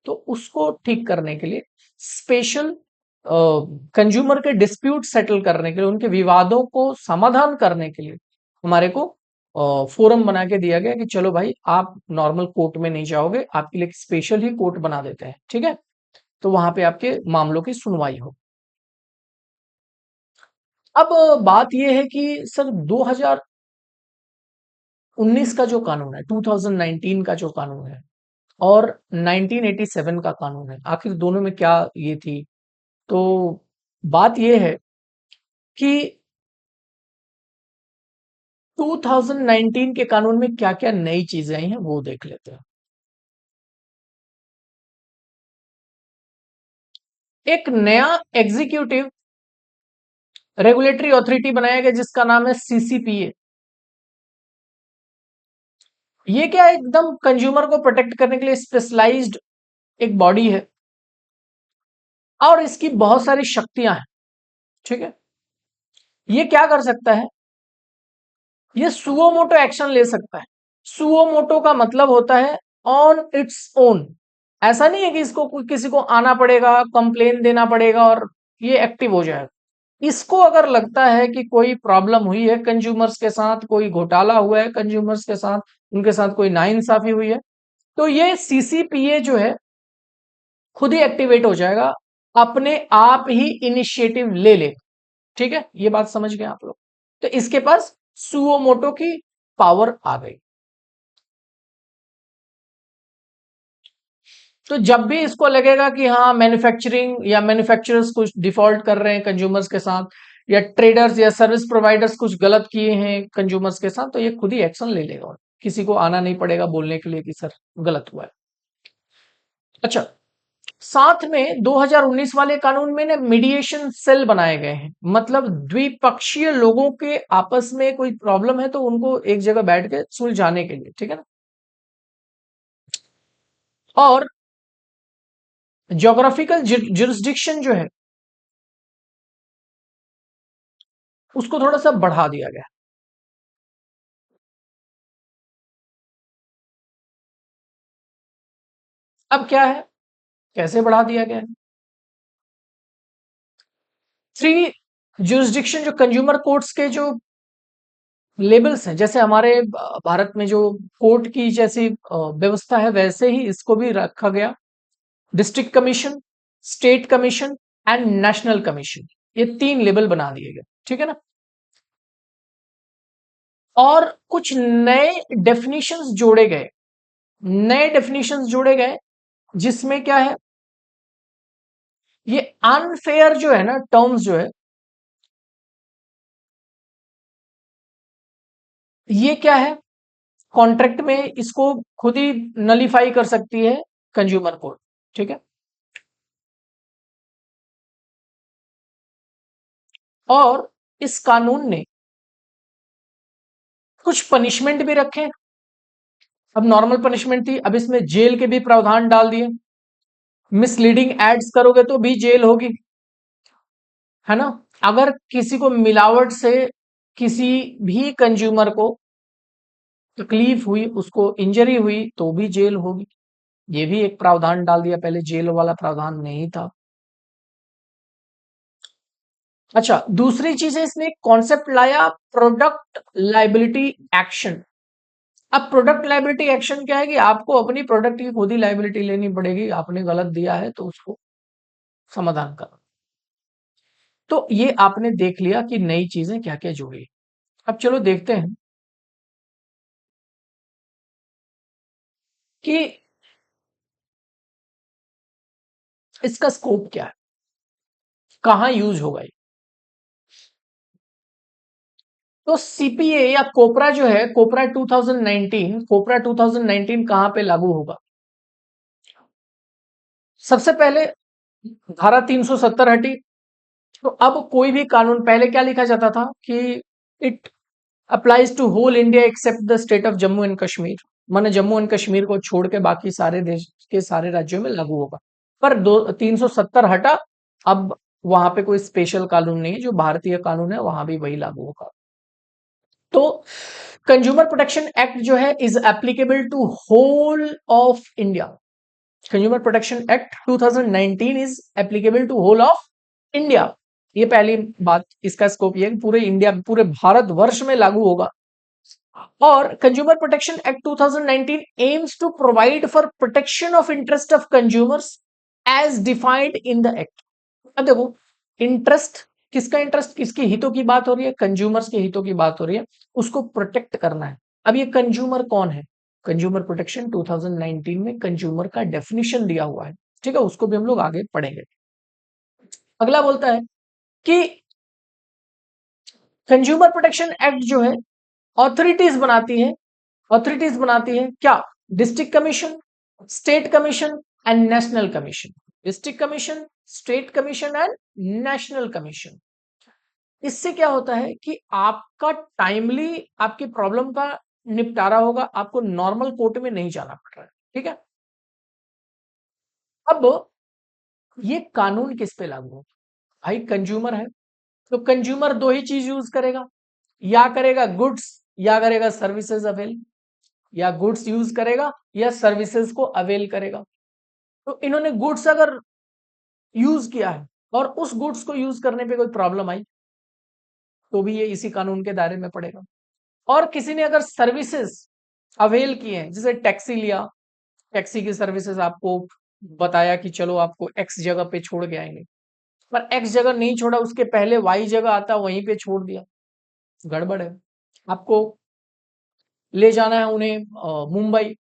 A: तो उसको ठीक करने के लिए स्पेशल कंज्यूमर के डिस्प्यूट सेटल करने के लिए, उनके विवादों को समाधान करने के लिए हमारे को फोरम बना के दिया गया कि चलो भाई आप नॉर्मल कोर्ट में नहीं जाओगे, आपके लिए स्पेशल ही कोर्ट बना देते हैं। ठीक है, तो वहां पे आपके मामलों की सुनवाई हो। अब बात यह है कि सर 2019 का जो कानून है, 2019 का जो कानून है और 1987 का कानून है, आखिर दोनों में क्या ये थी? तो बात यह है कि 2019 के कानून में क्या क्या नई चीजें आई हैं वो देख लेते हैं। एक नया एग्जीक्यूटिव रेगुलेटरी अथॉरिटी बनाया गया जिसका नाम है सीसीपीए। ये क्या एकदम कंज्यूमर को प्रोटेक्ट करने के लिए स्पेशलाइज्ड एक बॉडी है और इसकी बहुत सारी शक्तियां हैं। ठीक है, ये क्या कर सकता है? ये सुओ मोटो एक्शन ले सकता है। सुओ मोटो का मतलब होता है ऑन इट्स ओन। ऐसा नहीं है कि इसको किसी को आना पड़ेगा, कंप्लेन देना पड़ेगा और ये एक्टिव हो जाएगा। इसको अगर लगता है कि कोई प्रॉब्लम हुई है कंज्यूमर्स के साथ, कोई घोटाला हुआ है कंज्यूमर्स के साथ, उनके साथ कोई नाइंसाफी हुई है, तो ये सीसीपीए जो है खुद ही एक्टिवेट हो जाएगा, अपने आप ही इनिशिएटिव ले ले। ठीक है, ये बात समझ गए आप लोग? तो इसके पास सुओ मोटो की पावर आ गई। तो जब भी इसको लगेगा कि हाँ मैन्युफैक्चरिंग या मैन्युफैक्चरर्स कुछ डिफॉल्ट कर रहे हैं कंज्यूमर्स के साथ, या ट्रेडर्स या सर्विस प्रोवाइडर्स कुछ गलत किए हैं कंज्यूमर्स के साथ, तो ये खुद ही एक्शन ले लेगा। किसी को आना नहीं पड़ेगा बोलने के लिए कि सर गलत हुआ है। अच्छा, साथ में 2019 वाले कानून में ना मीडिएशन सेल बनाए गए हैं, मतलब द्विपक्षीय लोगों के आपस में कोई प्रॉब्लम है तो उनको एक जगह बैठ के सुलझाने के लिए, ठीक है ना। और ज्योग्राफिकल जुरिस्डिक्शन जो है उसको थोड़ा सा बढ़ा दिया गया। अब क्या है, कैसे बढ़ा दिया गया है? थ्री जुरिस्डिक्शन, जो कंज्यूमर कोर्ट्स के जो लेबल्स हैं, जैसे हमारे भारत में जो कोर्ट की जैसी व्यवस्था है वैसे ही इसको भी रखा गया। District commission, state commission and national commission, ये तीन लेबल बना दिए गए, ठीक है ना। और कुछ नए डेफिनेशंस जोड़े गए, नए डेफिनेशंस जोड़े गए, जिसमें क्या है, ये अनफेयर जो है ना टर्म्स जो है, ये क्या है, कॉन्ट्रैक्ट में इसको खुद ही नलीफाई कर सकती है कंज्यूमर कोर्ट, ठीक है। और इस कानून ने कुछ पनिशमेंट भी रखे। अब नॉर्मल पनिशमेंट थी, अब इसमें जेल के भी प्रावधान डाल दिए। मिसलीडिंग एड्स करोगे तो भी जेल होगी, है ना। अगर किसी को मिलावट से किसी भी कंज्यूमर को तकलीफ हुई, उसको इंजरी हुई, तो भी जेल होगी। ये भी एक प्रावधान डाल दिया, पहले जेल वाला प्रावधान नहीं था। अच्छा, दूसरी चीज है, इसने एक कॉन्सेप्ट लाया, प्रोडक्ट लाइबिलिटी एक्शन। अब प्रोडक्ट लाइबिलिटी एक्शन क्या है कि आपको अपनी प्रोडक्ट की खुद ही लाइबिलिटी लेनी पड़ेगी, आपने गलत दिया है तो उसको समाधान करना। तो ये आपने देख लिया कि नई चीजें क्या क्या जुड़ी। अब चलो देखते हैं कि इसका स्कोप क्या है, कहां यूज होगा ये। तो सीपीए या कोपरा जो है, कोपरा 2019, कोपरा 2019 कहां पे लागू होगा। सबसे पहले धारा 370 हटी। तो अब कोई भी कानून, पहले क्या लिखा जाता था कि it applies to whole India except the state of Jammu and Kashmir, माने जम्मू एंड कश्मीर को छोड़ के बाकी सारे देश के सारे राज्यों में लागू होगा। पर 370 हटा। अब वहां पे कोई स्पेशल कानून नहीं है, जो भारतीय कानून है वहां भी वही लागू होगा। तो कंज्यूमर प्रोटेक्शन एक्ट जो है is applicable to whole of India. Consumer protection act 2019 is applicable to whole of India. ये पहली बात, इसका स्कोप ये है कि पूरे इंडिया, पूरे भारत वर्ष में लागू होगा। और consumer protection act 2019 aims to provide for protection of interest of consumers as defined in the act. अब देखो, इंटरेस्ट, किसका इंटरेस्ट, किसके हितों की बात हो रही है, कंज्यूमर्स के हितों की बात हो रही है, उसको प्रोटेक्ट करना है। अब ये कंज्यूमर कौन है, कंज्यूमर प्रोटेक्शन 2019 में कंज्यूमर का डेफिनेशन दिया हुआ है, ठीक है, उसको भी हम लोग आगे पढ़ेंगे। अगला बोलता है कि कंज्यूमर प्रोटेक्शन एक्ट जो है ऑथोरिटीज बनाती है, ऑथोरिटीज बनाती है क्या, district commission, state commission and national commission. District commission, state commission and national commission. इससे क्या होता है कि आपका टाइमली आपकी प्रॉब्लम का निपटारा होगा, आपको नॉर्मल कोर्ट में नहीं जाना पड़ रहा है, ठीक है। अब ये कानून किस पे लागू होगा, भाई कंज्यूमर है, तो कंज्यूमर दो ही चीज यूज करेगा, या करेगा गुड्स या करेगा सर्विसेज अवेल, या गुड्स यूज करेगा या सर्विसेज को अवेल करेगा। तो इन्होंने गुड्स अगर यूज किया है और उस गुड्स को यूज करने पे कोई प्रॉब्लम आई, तो भी ये इसी कानून के दायरे में पड़ेगा। और किसी ने अगर सर्विसेज अवेल किए हैं, जैसे टैक्सी लिया, टैक्सी की सर्विसेज आपको बताया कि चलो आपको एक्स जगह पे छोड़ के आएंगे, पर एक्स जगह नहीं छोड़ा, उसके पहले वाई जगह आता वहीं पे छोड़ दिया, गड़बड़ है। आपको ले जाना है उन्हें मुंबई,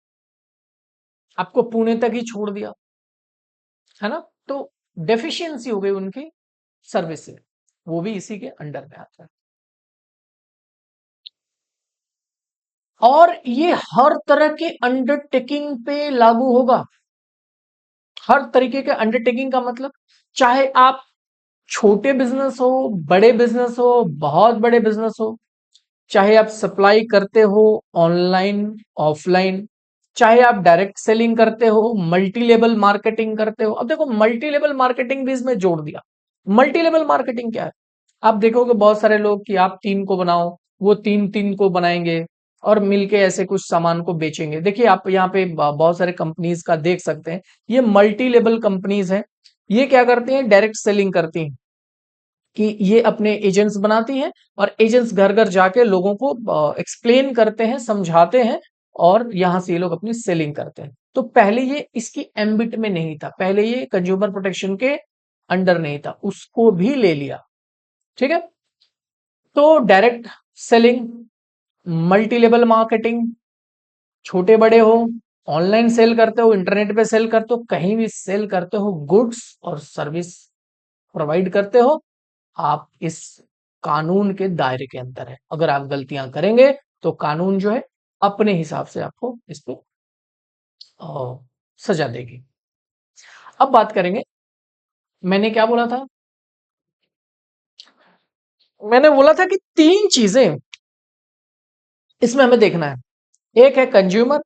A: आपको पुणे तक ही छोड़ दिया, है ना। तो डेफिशिएंसी हो गई उनकी सर्विस से, वो भी इसी के अंडर में आता है। और ये हर तरह के अंडरटेकिंग पे लागू होगा। हर तरीके के अंडरटेकिंग का मतलब, चाहे आप छोटे बिजनेस हो, बड़े बिजनेस हो, बहुत बड़े बिजनेस हो, चाहे आप सप्लाई करते हो ऑनलाइन ऑफलाइन, चाहे आप डायरेक्ट सेलिंग करते हो, मल्टी लेवल मार्केटिंग करते हो। अब देखो मल्टी लेवल मार्केटिंग भी इसमें जोड़ दिया। मल्टी लेवल मार्केटिंग क्या है? आप देखोगे बहुत सारे लोग कि आप तीन को बनाओ, वो तीन तीन को बनाएंगे और मिलके ऐसे कुछ सामान को बेचेंगे। देखिए आप यहाँ पे बहुत सारे कंपनीज का देख सकते हैं, ये मल्टी लेवल कंपनीज हैं। ये क्या करती हैं? डायरेक्ट सेलिंग करती हैं, कि ये अपने एजेंट्स बनाती हैं और एजेंट्स घर घर जाके लोगों को एक्सप्लेन करते हैं, समझाते हैं, और यहां से ये लोग अपनी सेलिंग करते हैं। तो पहले ये इसकी एम्बिट में नहीं था, पहले ये कंज्यूमर प्रोटेक्शन के अंडर नहीं था, उसको भी ले लिया। ठीक है। तो direct selling, multi level marketing, छोटे बड़े हो, ऑनलाइन सेल करते हो, इंटरनेट पे सेल करते हो, कहीं भी सेल करते हो, गुड्स और सर्विस प्रोवाइड करते हो, आप इस कानून के दायरे के अंदर है। अगर आप गलतियां करेंगे तो कानून जो है अपने हिसाब से आपको इस पे सजा देगी। अब बात करेंगे, मैंने क्या बोला था? मैंने बोला था कि तीन चीजें इसमें हमें देखना है। एक है कंज्यूमर,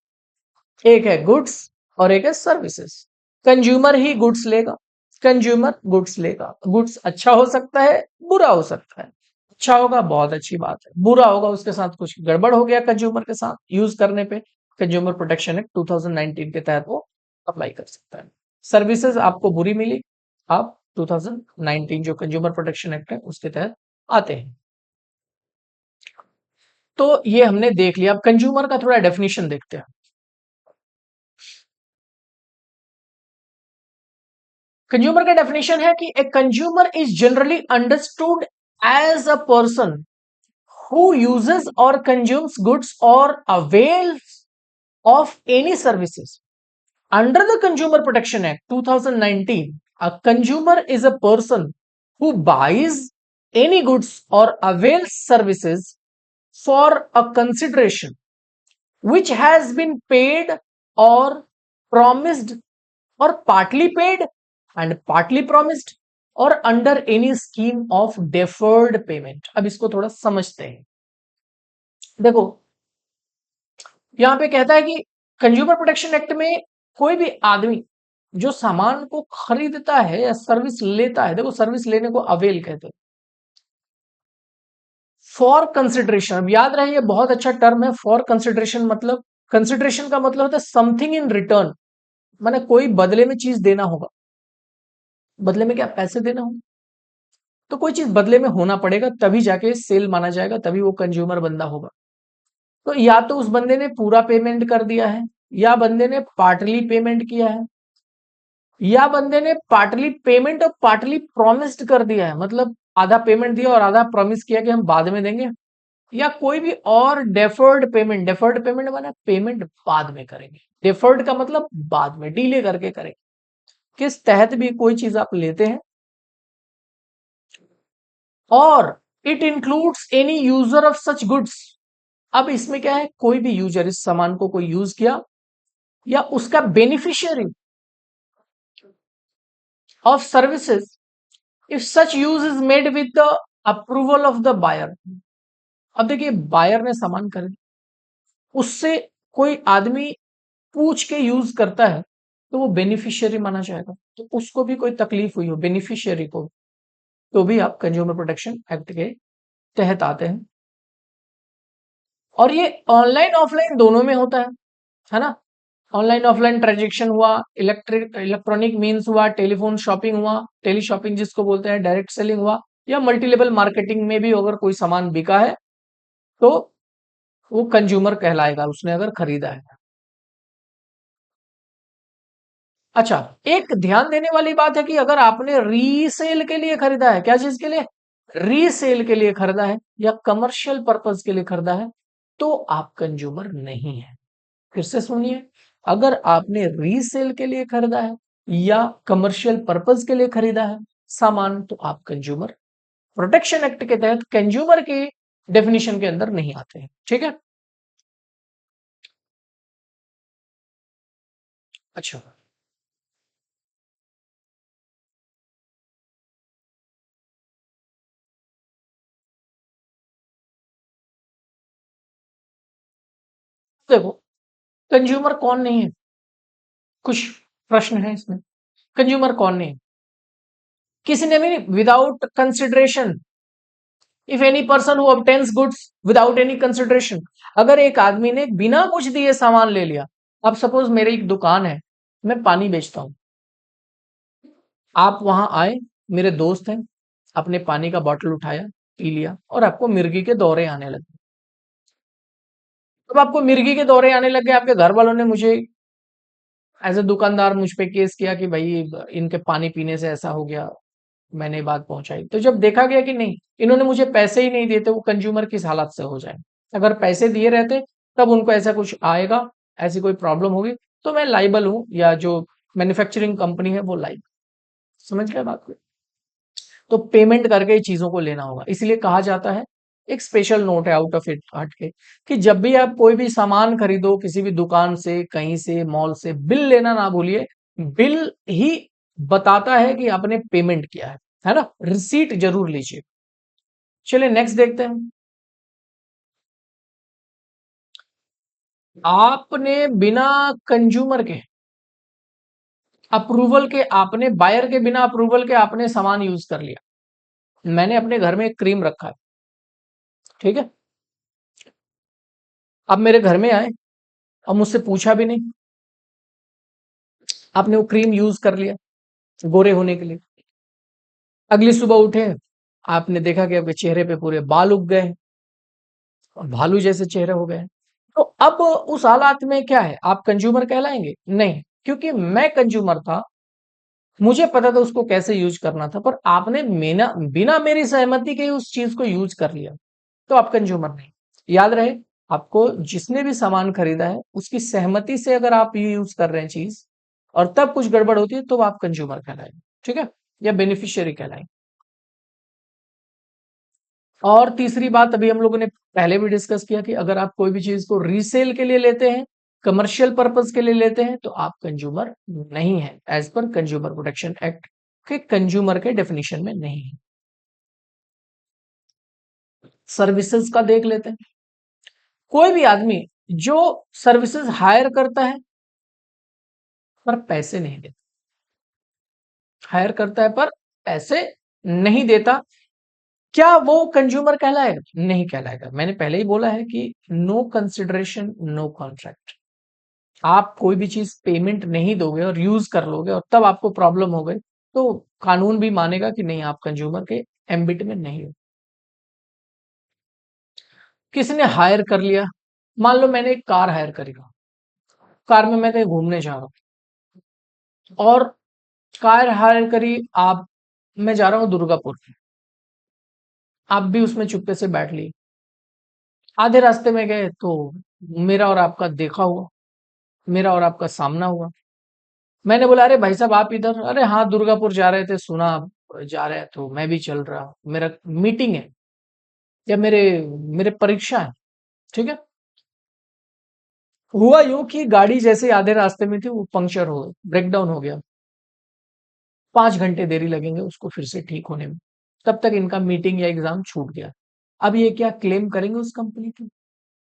A: एक है गुड्स, और एक है सर्विसेज। कंज्यूमर ही गुड्स लेगा, कंज्यूमर गुड्स लेगा। गुड्स अच्छा हो सकता है, बुरा हो सकता है। अच्छा होगा बहुत अच्छी बात है, बुरा होगा उसके साथ कुछ गड़बड़ हो गया कंज्यूमर के साथ यूज करने पे, कंज्यूमर प्रोटेक्शन एक्ट 2019 के तहत वो अप्लाई कर सकता है। सर्विसेज आपको बुरी मिली, आप 2019 जो कंज्यूमर प्रोटेक्शन एक्ट है उसके तहत आते हैं। तो ये हमने देख लिया। अब कंज्यूमर का थोड़ा डेफिनेशन देखते हैं। कंज्यूमर का डेफिनेशन है कि a consumer is generally understood as a person who uses or consumes goods or avails of any services under the Consumer Protection Act 2019. A consumer is a person who buys any goods or avails services for a consideration which has been paid or promised, or partly paid and partly promised, और under any scheme of deferred payment. अब इसको थोड़ा समझते हैं। देखो यहां पे कहता है कि कंज्यूमर प्रोटेक्शन एक्ट में कोई भी आदमी जो सामान को खरीदता है या सर्विस लेता है, देखो सर्विस लेने को अवेल कहते हैं, फॉर कंसिडरेशन। अब याद रहे ये बहुत अच्छा टर्म है, फॉर कंसिडरेशन। मतलब कंसिडरेशन का मतलब होता है समथिंग इन रिटर्न, माने कोई बदले में चीज देना होगा। बदले में क्या? पैसे देना होगा। तो कोई चीज बदले में होना पड़ेगा तभी जाके सेल माना जाएगा, तभी वो कंज्यूमर बंदा होगा। तो या तो उस बंदे ने पूरा पेमेंट कर दिया है, या बंदे ने पार्टली पेमेंट किया है, या बंदे ने पार्टली पेमेंट और पार्टली प्रॉमिस्ड कर दिया है, मतलब आधा पेमेंट दिया और आधा प्रॉमिस किया कि हम बाद में देंगे, या कोई भी और डेफर्ड पेमेंट। डेफर्ड पेमेंट माना पेमेंट बाद में करेंगे, डेफर्ड का मतलब बाद में, डिले करके करेंगे। किस तहत भी कोई चीज आप लेते हैं, और it includes any user of such goods. अब इसमें क्या है? कोई भी यूजर, इस सामान को कोई यूज किया, या उसका beneficiary of services if such use is made with the approval of the buyer. अब देखिए बायर ने सामान खरीदा, उससे कोई आदमी पूछ के यूज करता है तो वो बेनिफिशियरी माना जाएगा। तो उसको भी कोई तकलीफ हुई हो, बेनिफिशियरी को, तो भी आप कंज्यूमर प्रोटेक्शन एक्ट के तहत आते हैं। और ये ऑनलाइन ऑफलाइन दोनों में होता है ना। ऑनलाइन ऑफलाइन ट्रांजेक्शन हुआ, इलेक्ट्रॉनिक मीन्स हुआ, टेलीफोन शॉपिंग हुआ, टेली शॉपिंग जिसको बोलते हैं, डायरेक्ट सेलिंग हुआ, या मल्टी लेवल मार्केटिंग में भी अगर कोई सामान बिका है तो वो कंज्यूमर कहलाएगा, उसने अगर खरीदा है। अच्छा, एक ध्यान देने वाली बात है कि अगर आपने रीसेल के लिए खरीदा है, क्या चीज के लिए? रीसेल के लिए खरीदा है या कमर्शियल पर्पज के लिए खरीदा है, तो आप कंज्यूमर नहीं है। फिर से सुनिए, अगर आपने रीसेल के लिए खरीदा है या कमर्शियल पर्पज के लिए खरीदा है सामान, तो आप कंज्यूमर प्रोटेक्शन एक्ट के तहत कंज्यूमर की डेफिनेशन के अंदर नहीं आते हैं। ठीक है। अच्छा, देखो कंज्यूमर कौन नहीं है, कुछ प्रश्न है इसमें। कंज्यूमर कौन नहीं है? किसी ने भी without consideration, if any person who obtains goods without any consideration, अगर एक आदमी ने बिना कुछ दिए सामान ले लिया। अब सपोज मेरी एक दुकान है, मैं पानी बेचता हूं, आप वहां आए, मेरे दोस्त हैं, आपने पानी का बॉटल उठाया, पी लिया और आपको मिर्गी के दौरे आने लगे। अब आपको मिर्गी के दौरे आने लग गए, आपके घर वालों ने मुझे एज ए दुकानदार मुझ पे केस किया कि भाई इनके पानी पीने से ऐसा हो गया, मैंने बात पहुंचाई, तो जब देखा गया कि नहीं, इन्होंने मुझे पैसे ही नहीं दिए, तो वो कंज्यूमर किस हालत से हो जाए। अगर पैसे दिए रहते तब उनको ऐसा कुछ आएगा, ऐसी कोई प्रॉब्लम होगी, तो मैं लाइबल हूं, या जो मैन्युफैक्चरिंग कंपनी है वो लाइबल। समझ गए बात को? तो पेमेंट करके ही चीजों को लेना होगा, इसलिए कहा जाता है, एक स्पेशल नोट है आउट ऑफ इट हट के, कि जब भी आप कोई भी सामान खरीदो किसी भी दुकान से, कहीं से, मॉल से, बिल लेना ना भूलिए। बिल ही बताता है कि आपने पेमेंट किया है ना, रिसीट जरूर लीजिए। चलिए नेक्स्ट देखते हैं। आपने बिना कंज्यूमर के अप्रूवल के, आपने बायर के बिना अप्रूवल के आपने सामान यूज कर लिया। मैंने अपने घर में एक क्रीम रखा है, ठीक है, आप मेरे घर में आए और मुझसे पूछा भी नहीं, आपने वो क्रीम यूज कर लिया गोरे होने के लिए। अगली सुबह उठे, आपने देखा कि आपके चेहरे पे पूरे बाल उग गए और भालू जैसे चेहरे हो गए। तो अब उस हालात में क्या है, आप कंज्यूमर कहलाएंगे? नहीं, क्योंकि मैं कंज्यूमर था, मुझे पता था उसको कैसे यूज करना था, पर आपने बिना बिना मेरी सहमति के ही उस चीज को यूज कर लिया, तो आप कंज्यूमर नहीं। याद रहे, आपको जिसने भी सामान खरीदा है उसकी सहमति से अगर आप ये यूज कर रहे हैं चीज, और तब कुछ गड़बड़ होती है, तो आप कंज्यूमर कहलाएंगे। ठीक है, या बेनिफिशियरी कहलाएंगे। और तीसरी बात, अभी हम लोगों ने पहले भी डिस्कस किया कि अगर आप कोई भी चीज को रीसेल के लिए लेते हैं, कमर्शियल पर्पज के लिए लेते हैं, तो आप कंज्यूमर नहीं है, as per consumer protection act के कंज्यूमर के डेफिनेशन में नहीं है। सर्विसेज का देख लेते हैं। कोई भी आदमी जो सर्विसेज हायर करता है पर पैसे नहीं देता, हायर करता है पर पैसे नहीं देता, क्या वो कंज्यूमर कहलाएगा? नहीं कहलाएगा। मैंने पहले ही बोला है कि नो कंसिडरेशन नो कॉन्ट्रैक्ट। आप कोई भी चीज पेमेंट नहीं दोगे और यूज कर लोगे और तब आपको प्रॉब्लम हो गई, तो कानून भी मानेगा कि नहीं, आप कंज्यूमर के एम्बिट में नहीं हो। किसी ने हायर कर लिया, मान लो मैंने एक कार हायर करी, कार में मैं कहीं घूमने जा रहा हूँ और कार हायर करी आप, मैं जा रहा हूँ दुर्गापुर, आप भी उसमें चुपके से बैठ लिए, आधे रास्ते में गए तो मेरा और आपका देखा हुआ, मेरा और आपका सामना हुआ। मैंने बोला अरे भाई साहब आप इधर, अरे हाँ दुर्गापुर जा रहे थे, सुना आप जा रहे हैं, तो मैं भी चल रहा हूँ, मेरा मीटिंग है या मेरे मेरे परीक्षा है। ठीक है। हुआ यूं कि गाड़ी जैसे आधे रास्ते में थी वो पंक्चर हो गई, ब्रेक डाउन हो गया, 5 घंटे देरी लगेंगे उसको फिर से ठीक होने में, तब तक इनका मीटिंग या एग्जाम छूट गया। अब ये क्या क्लेम करेंगे उस कंपनी की?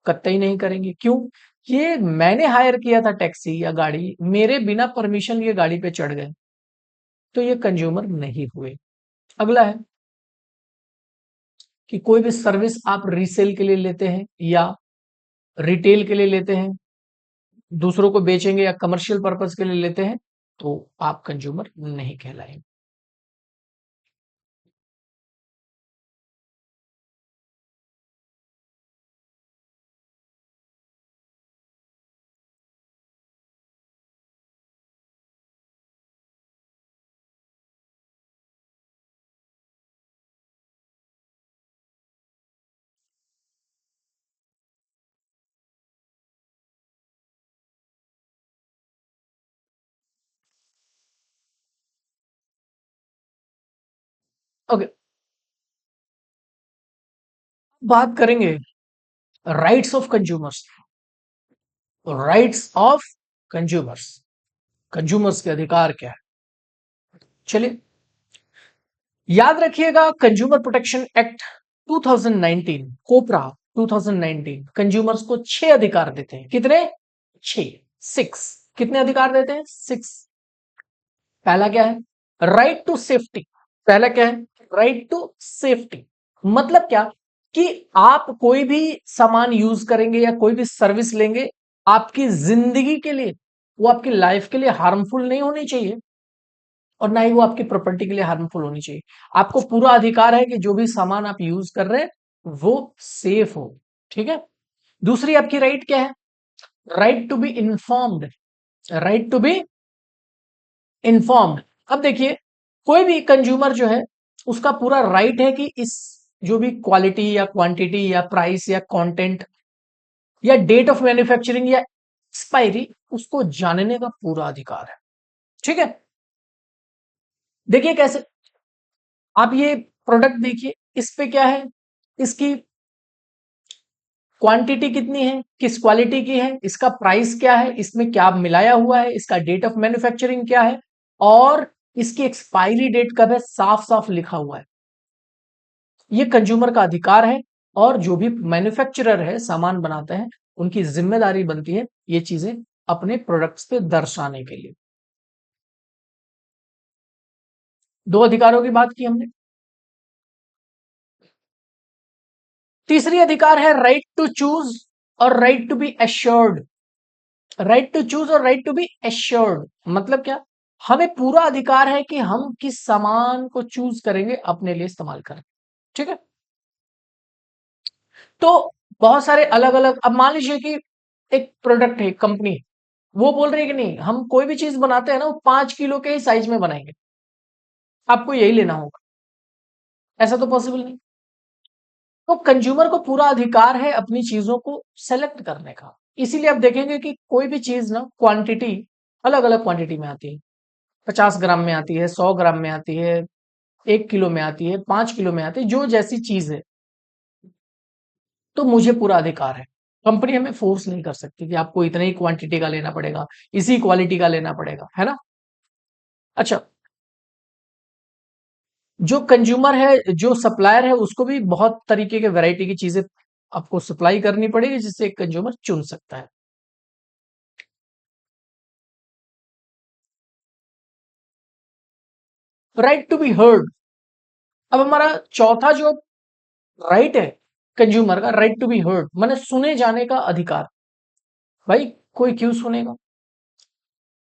A: कतई नहीं करेंगे। क्यों? ये मैंने हायर किया था टैक्सी या गाड़ी, मेरे बिना परमिशन ये गाड़ी पे चढ़ गए, तो ये कंज्यूमर नहीं हुए। अगला है कि कोई भी सर्विस आप रीसेल के लिए लेते हैं या रिटेल के लिए लेते हैं, दूसरों को बेचेंगे या कमर्शियल पर्पज के लिए लेते हैं, तो आप कंज्यूमर नहीं कहलाएंगे। ओके, बात करेंगे rights of consumers. Rights of consumers, consumers के अधिकार क्या है? चलिए, याद रखिएगा कंज्यूमर प्रोटेक्शन एक्ट 2019, कोपरा 2019 कंज्यूमर्स को 6 अधिकार देते हैं। कितने? 6, 6। कितने अधिकार देते हैं? 6। पहला क्या है? Right to safety. पहला क्या है? Right to safety. मतलब क्या कि आप कोई भी सामान यूज करेंगे या कोई भी सर्विस लेंगे, आपकी जिंदगी के लिए, वो आपकी लाइफ के लिए हार्मफुल नहीं होनी चाहिए और ना ही वो आपकी प्रॉपर्टी के लिए हार्मफुल होनी चाहिए। आपको पूरा अधिकार है कि जो भी सामान आप यूज कर रहे हैं वो सेफ हो। ठीक है। दूसरी आपकी राइट क्या है? Right to be informed. Right to be informed. अब देखिए, कोई भी कंज्यूमर जो है उसका पूरा राइट है कि इस जो भी क्वालिटी या क्वांटिटी या प्राइस या कंटेंट या डेट ऑफ मैन्युफैक्चरिंग या एक्सपायरी, उसको जानने का पूरा अधिकार है। ठीक है। देखिए कैसे, आप ये प्रोडक्ट देखिए, इस पे क्या है, इसकी क्वांटिटी कितनी है, किस क्वालिटी की है, इसका प्राइस क्या है, इसमें क्या मिलाया हुआ है, इसका डेट ऑफ मैन्युफैक्चरिंग क्या है और इसकी एक्सपायरी डेट कब है, साफ साफ लिखा हुआ है। ये कंज्यूमर का अधिकार है और जो भी मैन्युफैक्चरर है, सामान बनाते हैं, उनकी जिम्मेदारी बनती है ये चीजें अपने प्रोडक्ट्स पे दर्शाने के लिए। 2 अधिकारों की बात की हमने। तीसरी अधिकार है राइट टू चूज और right to be assured. Right to choose और राइट टू बी एश्योर्ड मतलब क्या? हमें पूरा अधिकार है कि हम किस सामान को चूज करेंगे अपने लिए इस्तेमाल करें। ठीक है। तो बहुत सारे अलग अलग, अब मान लीजिए कि एक प्रोडक्ट है, कंपनी, वो बोल रही है कि नहीं, हम कोई भी चीज बनाते हैं ना, वो 5 किलो के ही साइज में बनाएंगे, आपको यही लेना होगा। ऐसा तो पॉसिबल नहीं। तो कंज्यूमर को पूरा अधिकार है अपनी चीजों को सेलेक्ट करने का। इसीलिए आप देखेंगे कि कोई भी चीज ना, क्वांटिटी अलग अलग क्वांटिटी में आती है। 50 ग्राम में आती है, 100 ग्राम में आती है, 1 किलो में आती है, 5 किलो में आती है, जो जैसी चीज है। तो मुझे पूरा अधिकार है। कंपनी हमें फोर्स नहीं कर सकती कि आपको इतने ही क्वांटिटी का लेना पड़ेगा, इसी क्वालिटी का लेना पड़ेगा, है ना। अच्छा, जो कंज्यूमर है, जो सप्लायर है, उसको भी बहुत तरीके के वैरायटी की चीजें आपको सप्लाई करनी पड़ेगी जिससे कंज्यूमर चुन सकता है। Right to be heard. अब हमारा चौथा जो राइट है कंज्यूमर का, राइट टू बी हर्ड, माने सुने जाने का अधिकार। भाई, कोई क्यों सुनेगा?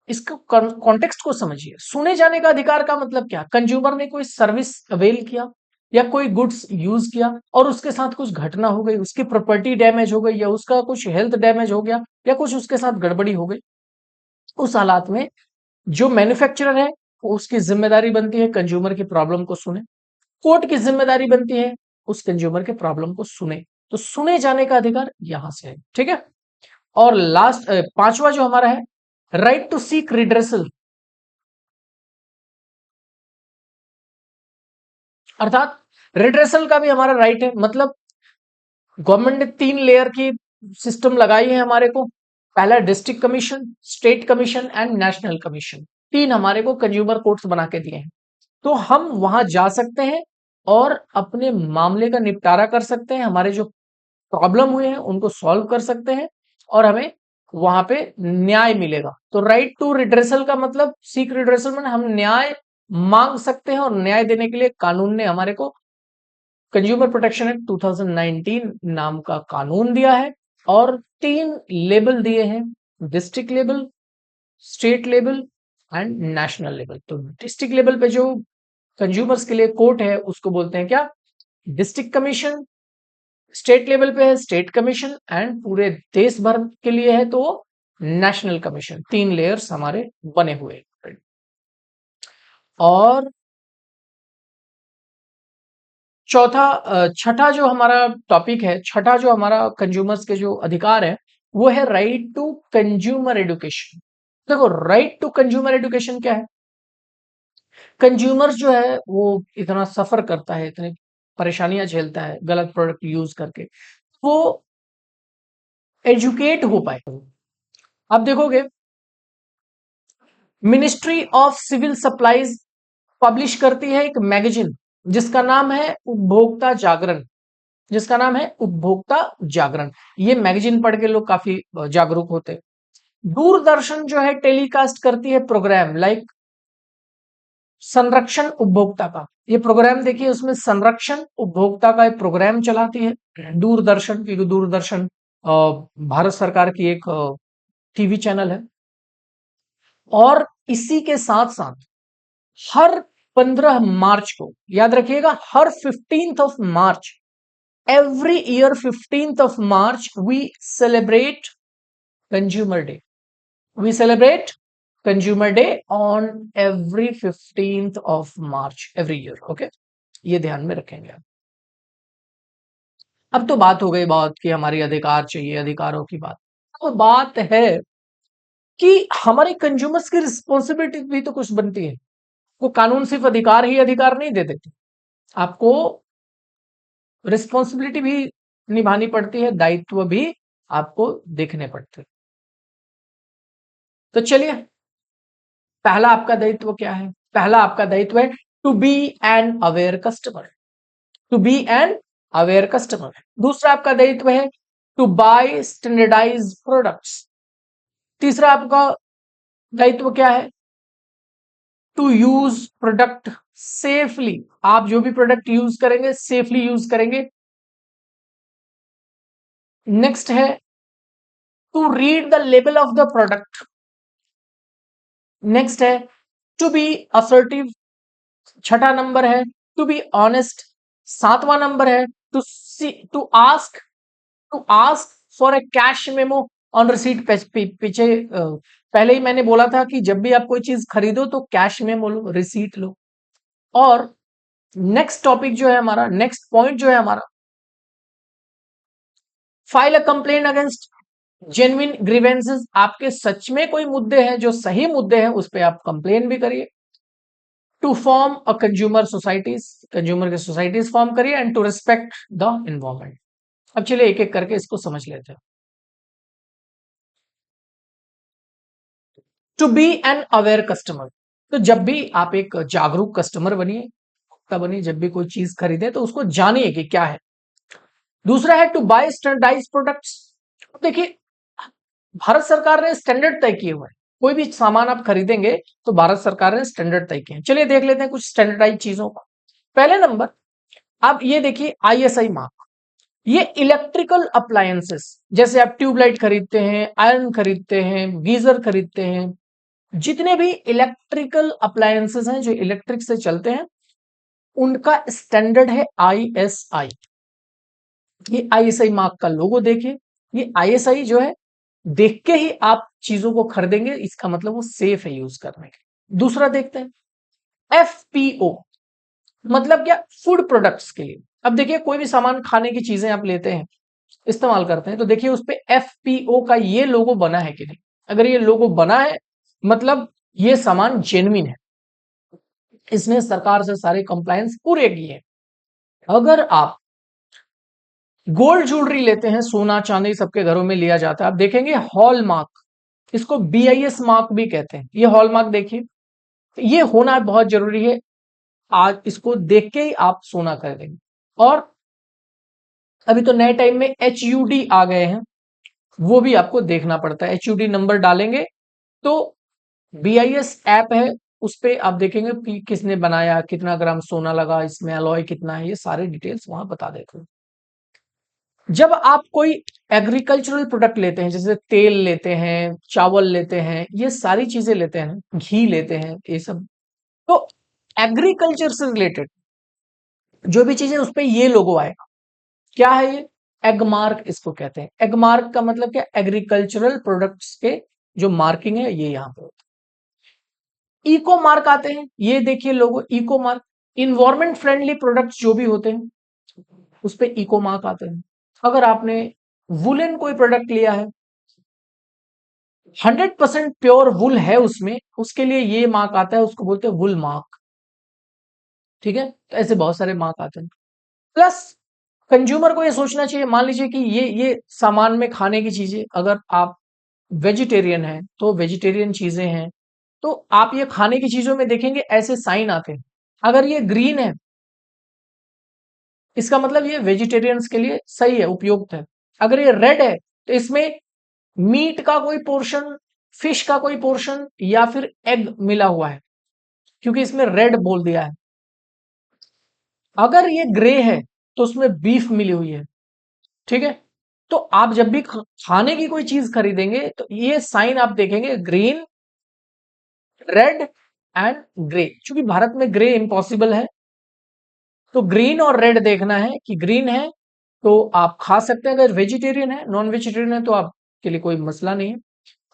A: इसको कॉन्टेक्स्ट को समझिए। सुने जाने का अधिकार का मतलब क्या? कंज्यूमर ने कोई सर्विस अवेल किया या कोई गुड्स यूज किया और उसके साथ कुछ घटना हो गई, उसकी प्रॉपर्टी डैमेज हो गई या उसका कुछ हेल्थ डैमेज हो गया या कुछ उसके साथ गड़बड़ी हो गई, उस हालात में जो मैन्युफैक्चरर है वो उसकी जिम्मेदारी बनती है कंज्यूमर की प्रॉब्लम को सुने। कोर्ट की जिम्मेदारी बनती है उस कंज्यूमर के प्रॉब्लम को सुने। तो सुने जाने का अधिकार यहां से है। ठीक है। और लास्ट, पांचवा जो हमारा है, राइट टू सीक रिड्रेसल। अर्थात रिड्रेसल का भी हमारा राइट है। मतलब गवर्नमेंट ने 3 लेयर की सिस्टम लगाई है हमारे को। पहला district commission, state commission and national commission. 3 हमारे को कंज्यूमर कोर्ट्स बना के दिए हैं। तो हम वहां जा सकते हैं और अपने मामले का निपटारा कर सकते हैं, हमारे जो प्रॉब्लम हुए हैं उनको सॉल्व कर सकते हैं और हमें वहां पे न्याय मिलेगा। तो राइट टू रिड्रेसल का मतलब, सीक रिड्रेसल में हम न्याय मांग सकते हैं और न्याय देने के लिए कानून ने हमारे को कंज्यूमर प्रोटेक्शन एक्ट 2019 नाम का कानून दिया है और 3 लेबल दिए हैं, district level, state level and national level. तो डिस्ट्रिक्ट लेवल पे जो कंज्यूमर्स के लिए कोर्ट है उसको बोलते हैं क्या? District commission. स्टेट लेवल पे है स्टेट कमीशन एंड पूरे देश भर के लिए है तो नेशनल कमीशन। 3 लेयर्स हमारे बने हुए हैं। और छठा जो हमारा टॉपिक है, छठा जो हमारा कंज्यूमर्स के जो अधिकार है, वो है राइट टू कंज्यूमर एडुकेशन। देखो, राइट टू कंज्यूमर एडुकेशन क्या है? कंज्यूमर जो है वो इतना सफर करता है, इतनी परेशानियां झेलता है गलत प्रोडक्ट यूज करके, वो एजुकेट हो पाए। आप देखोगे ministry of civil supplies publish करती है एक मैगजीन जिसका नाम है उपभोक्ता जागरण, जिसका नाम है उपभोक्ता जागरण। ये मैगजीन पढ़ के लोग काफी जागरूक होते हैं। दूरदर्शन जो है टेलीकास्ट करती है प्रोग्राम लाइक संरक्षण उपभोक्ता का। ये प्रोग्राम देखिए, उसमें संरक्षण उपभोक्ता का एक प्रोग्राम चलाती है दूरदर्शन, क्योंकि दूरदर्शन भारत सरकार की एक टीवी चैनल है। और इसी के साथ साथ हर 15 मार्च को, याद रखिएगा, हर 15th of March, every year 15th of March we celebrate consumer day. We celebrate consumer day on every 15th of March every year. Okay, ये ध्यान में रखेंगे आप। अब तो बात हो गई बहुत कि हमारी अधिकार चाहिए, अधिकारों की बात। अब बात है कि हमारे कंज्यूमर्स की रिस्पॉन्सिबिलिटी भी तो कुछ बनती है। वो कानून सिर्फ अधिकार ही अधिकार नहीं दे देते, आपको रिस्पॉन्सिबिलिटी भी निभानी पड़ती है, दायित्व भी आपको देखने पड़ते हैं। तो चलिए, पहला आपका दायित्व क्या है? पहला आपका दायित्व है to be an aware customer, to be an aware customer. दूसरा आपका दायित्व है टू बाय स्टैंडर्डाइज प्रोडक्ट्स। तीसरा आपका दायित्व क्या है? To use product safely. आप जो भी प्रोडक्ट यूज करेंगे सेफली यूज करेंगे। नेक्स्ट है to read the label of the product. Next है टू बी असर्टिव। छठा नंबर है टू बी ऑनेस्ट। सातवां नंबर है to see to ask for a cash memo on receipt. पीछे पहले ही मैंने बोला था कि जब भी आप कोई चीज खरीदो तो कैश मेमो लो, रिसीट लो। और नेक्स्ट टॉपिक जो है हमारा, नेक्स्ट पॉइंट जो है हमारा, file a complaint against genuine grievances. आपके सच में कोई मुद्दे हैं, जो सही मुद्दे हैं, उस पर आप कंप्लेन भी करिए। To form a consumer societies, consumer की सोसाइटीज फॉर्म करिए। And to respect the environment. अब चलिए एक एक करके इसको समझ लेते हैं। To be an aware customer, तो जब भी आप एक जागरूक कस्टमर बनिए, तब बनिए, जब भी कोई चीज खरीदे तो उसको जानिए कि क्या है। दूसरा है टू बाय स्टैंडर्डाइज प्रोडक्ट्स। देखिए, भारत सरकार ने स्टैंडर्ड तय किए हुए हैं। कोई भी सामान आप खरीदेंगे तो भारत सरकार ने स्टैंडर्ड तय किए हैं। चलिए देख लेते हैं कुछ स्टैंडर्डाइज चीजों को। पहले नंबर, आप ये देखिए आईएसआई मार्क। ये इलेक्ट्रिकल अप्लायंसेस, जैसे आप ट्यूबलाइट खरीदते हैं, आयरन खरीदते हैं, गीजर खरीदते हैं, जितने भी इलेक्ट्रिकल अप्लायंसेस हैं जो इलेक्ट्रिक से चलते हैं, उनका स्टैंडर्ड है आईएसआई। ये आईएसआई मार्क का लोगो देखिए। ये आईएसआई जो है, देख के ही आप चीजों को खरीदेंगे, इसका मतलब वो सेफ है यूज करने के। दूसरा देखते हैं एफपीओ, मतलब क्या? फूड प्रोडक्ट्स के लिए। अब देखिए, कोई भी सामान खाने की चीजें आप लेते हैं, इस्तेमाल करते हैं, तो देखिए उस पे एफपीओ का ये लोगो बना है कि नहीं। अगर ये लोगो बना है, मतलब ये सामान जेन्युइन है, इसने सरकार से सारे कंप्लायंस पूरे किए हैं। अगर आप गोल्ड ज्वेलरी लेते हैं, सोना चांदी सबके घरों में लिया जाता है, आप देखेंगे हॉल मार्क, इसको बीआईएस मार्क भी कहते हैं। ये हॉल मार्क देखिए, ये होना बहुत जरूरी है। आज इसको देख के ही आप सोना खरीदेंगे। और अभी तो नए टाइम में एचयूडी आ गए हैं, वो भी आपको देखना पड़ता है। एचयूडी नंबर डालेंगे तो बीआईएस ऐप है, उस पे आप देखेंगे कि किसने बनाया, कितना ग्राम सोना लगा इसमें, अलॉय कितना है, ये सारे डिटेल्स वहां बता देते हैं। जब आप कोई एग्रीकल्चरल प्रोडक्ट लेते हैं, जैसे तेल लेते हैं, चावल लेते हैं, ये सारी चीजें लेते हैं, घी लेते हैं, ये सब, तो एग्रीकल्चर से रिलेटेड जो भी चीजें, उस पे ये लोगो आएगा। क्या है ये? एग मार्क इसको कहते हैं। एग मार्क का मतलब क्या? एग्रीकल्चरल प्रोडक्ट्स के जो मार्किंग है, ये यहाँ पे होता है। इको मार्क आते हैं, ये देखिए logo, eco mark. Environment friendly products जो भी होते हैं, उस पे इको मार्क आते हैं। अगर आपने वुलन कोई प्रोडक्ट लिया है, 100% प्योर वुल है उसमें, उसके लिए ये मार्क आता है, उसको बोलते हैं वुल मार्क। ठीक है, तो ऐसे बहुत सारे मार्क आते हैं। प्लस कंज्यूमर को ये सोचना चाहिए, मान लीजिए कि ये सामान में खाने की चीजें, अगर आप वेजिटेरियन हैं तो वेजिटेरियन चीजें हैं, तो आप ये खाने की चीजों में देखेंगे ऐसे साइन आते हैं। अगर ये ग्रीन है, इसका मतलब ये वेजिटेरियंस के लिए सही है, उपयुक्त है। अगर ये रेड है, तो इसमें मीट का कोई पोर्शन, फिश का कोई पोर्शन या फिर एग मिला हुआ है, क्योंकि इसमें रेड बोल दिया है। अगर ये ग्रे है, तो उसमें बीफ मिली हुई है। ठीक है, तो आप जब भी खाने की कोई चीज खरीदेंगे, तो ये साइन आप देखेंगे, ग्रीन, रेड एंड ग्रे। क्योंकि भारत में ग्रे इम्पॉसिबल है, तो ग्रीन और रेड देखना है कि ग्रीन है तो आप खा सकते हैं, अगर वेजिटेरियन है, नॉन वेजिटेरियन है तो आपके लिए कोई मसला नहीं है।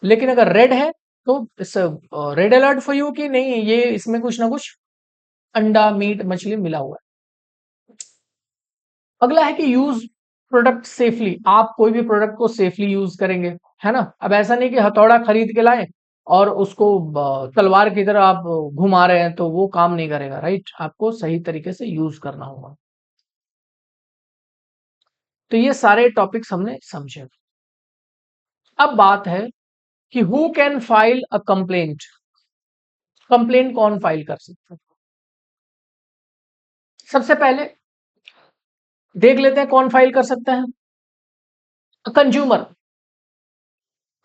A: लेकिन अगर रेड है, तो रेड अलर्ट फॉर यू कि नहीं, ये इसमें कुछ ना कुछ अंडा, मीट, मछली मिला हुआ है। अगला है कि यूज प्रोडक्ट सेफली, आप कोई भी प्रोडक्ट को सेफली यूज करेंगे, है ना। अब ऐसा नहीं कि हथौड़ा खरीद के लाए और उसको तलवार की तरह आप घुमा रहे हैं, तो वो काम नहीं करेगा, राइट। आपको सही तरीके से यूज करना होगा। तो ये सारे टॉपिक्स हमने समझे। अब बात है कि who can file a complaint, complaint कौन फाइल कर सकता है। सबसे पहले देख लेते हैं कौन फाइल कर सकता है। कंज्यूमर,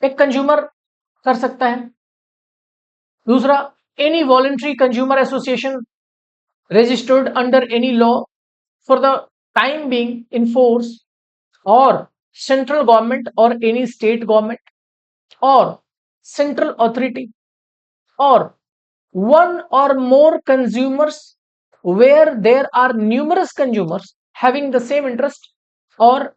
A: एक कंज्यूमर कर सकता है। दूसरा, any voluntary consumer association registered under any law for the time being in force, or central government or any state government or central authority, or one or more consumers where there are numerous consumers having the same interest, or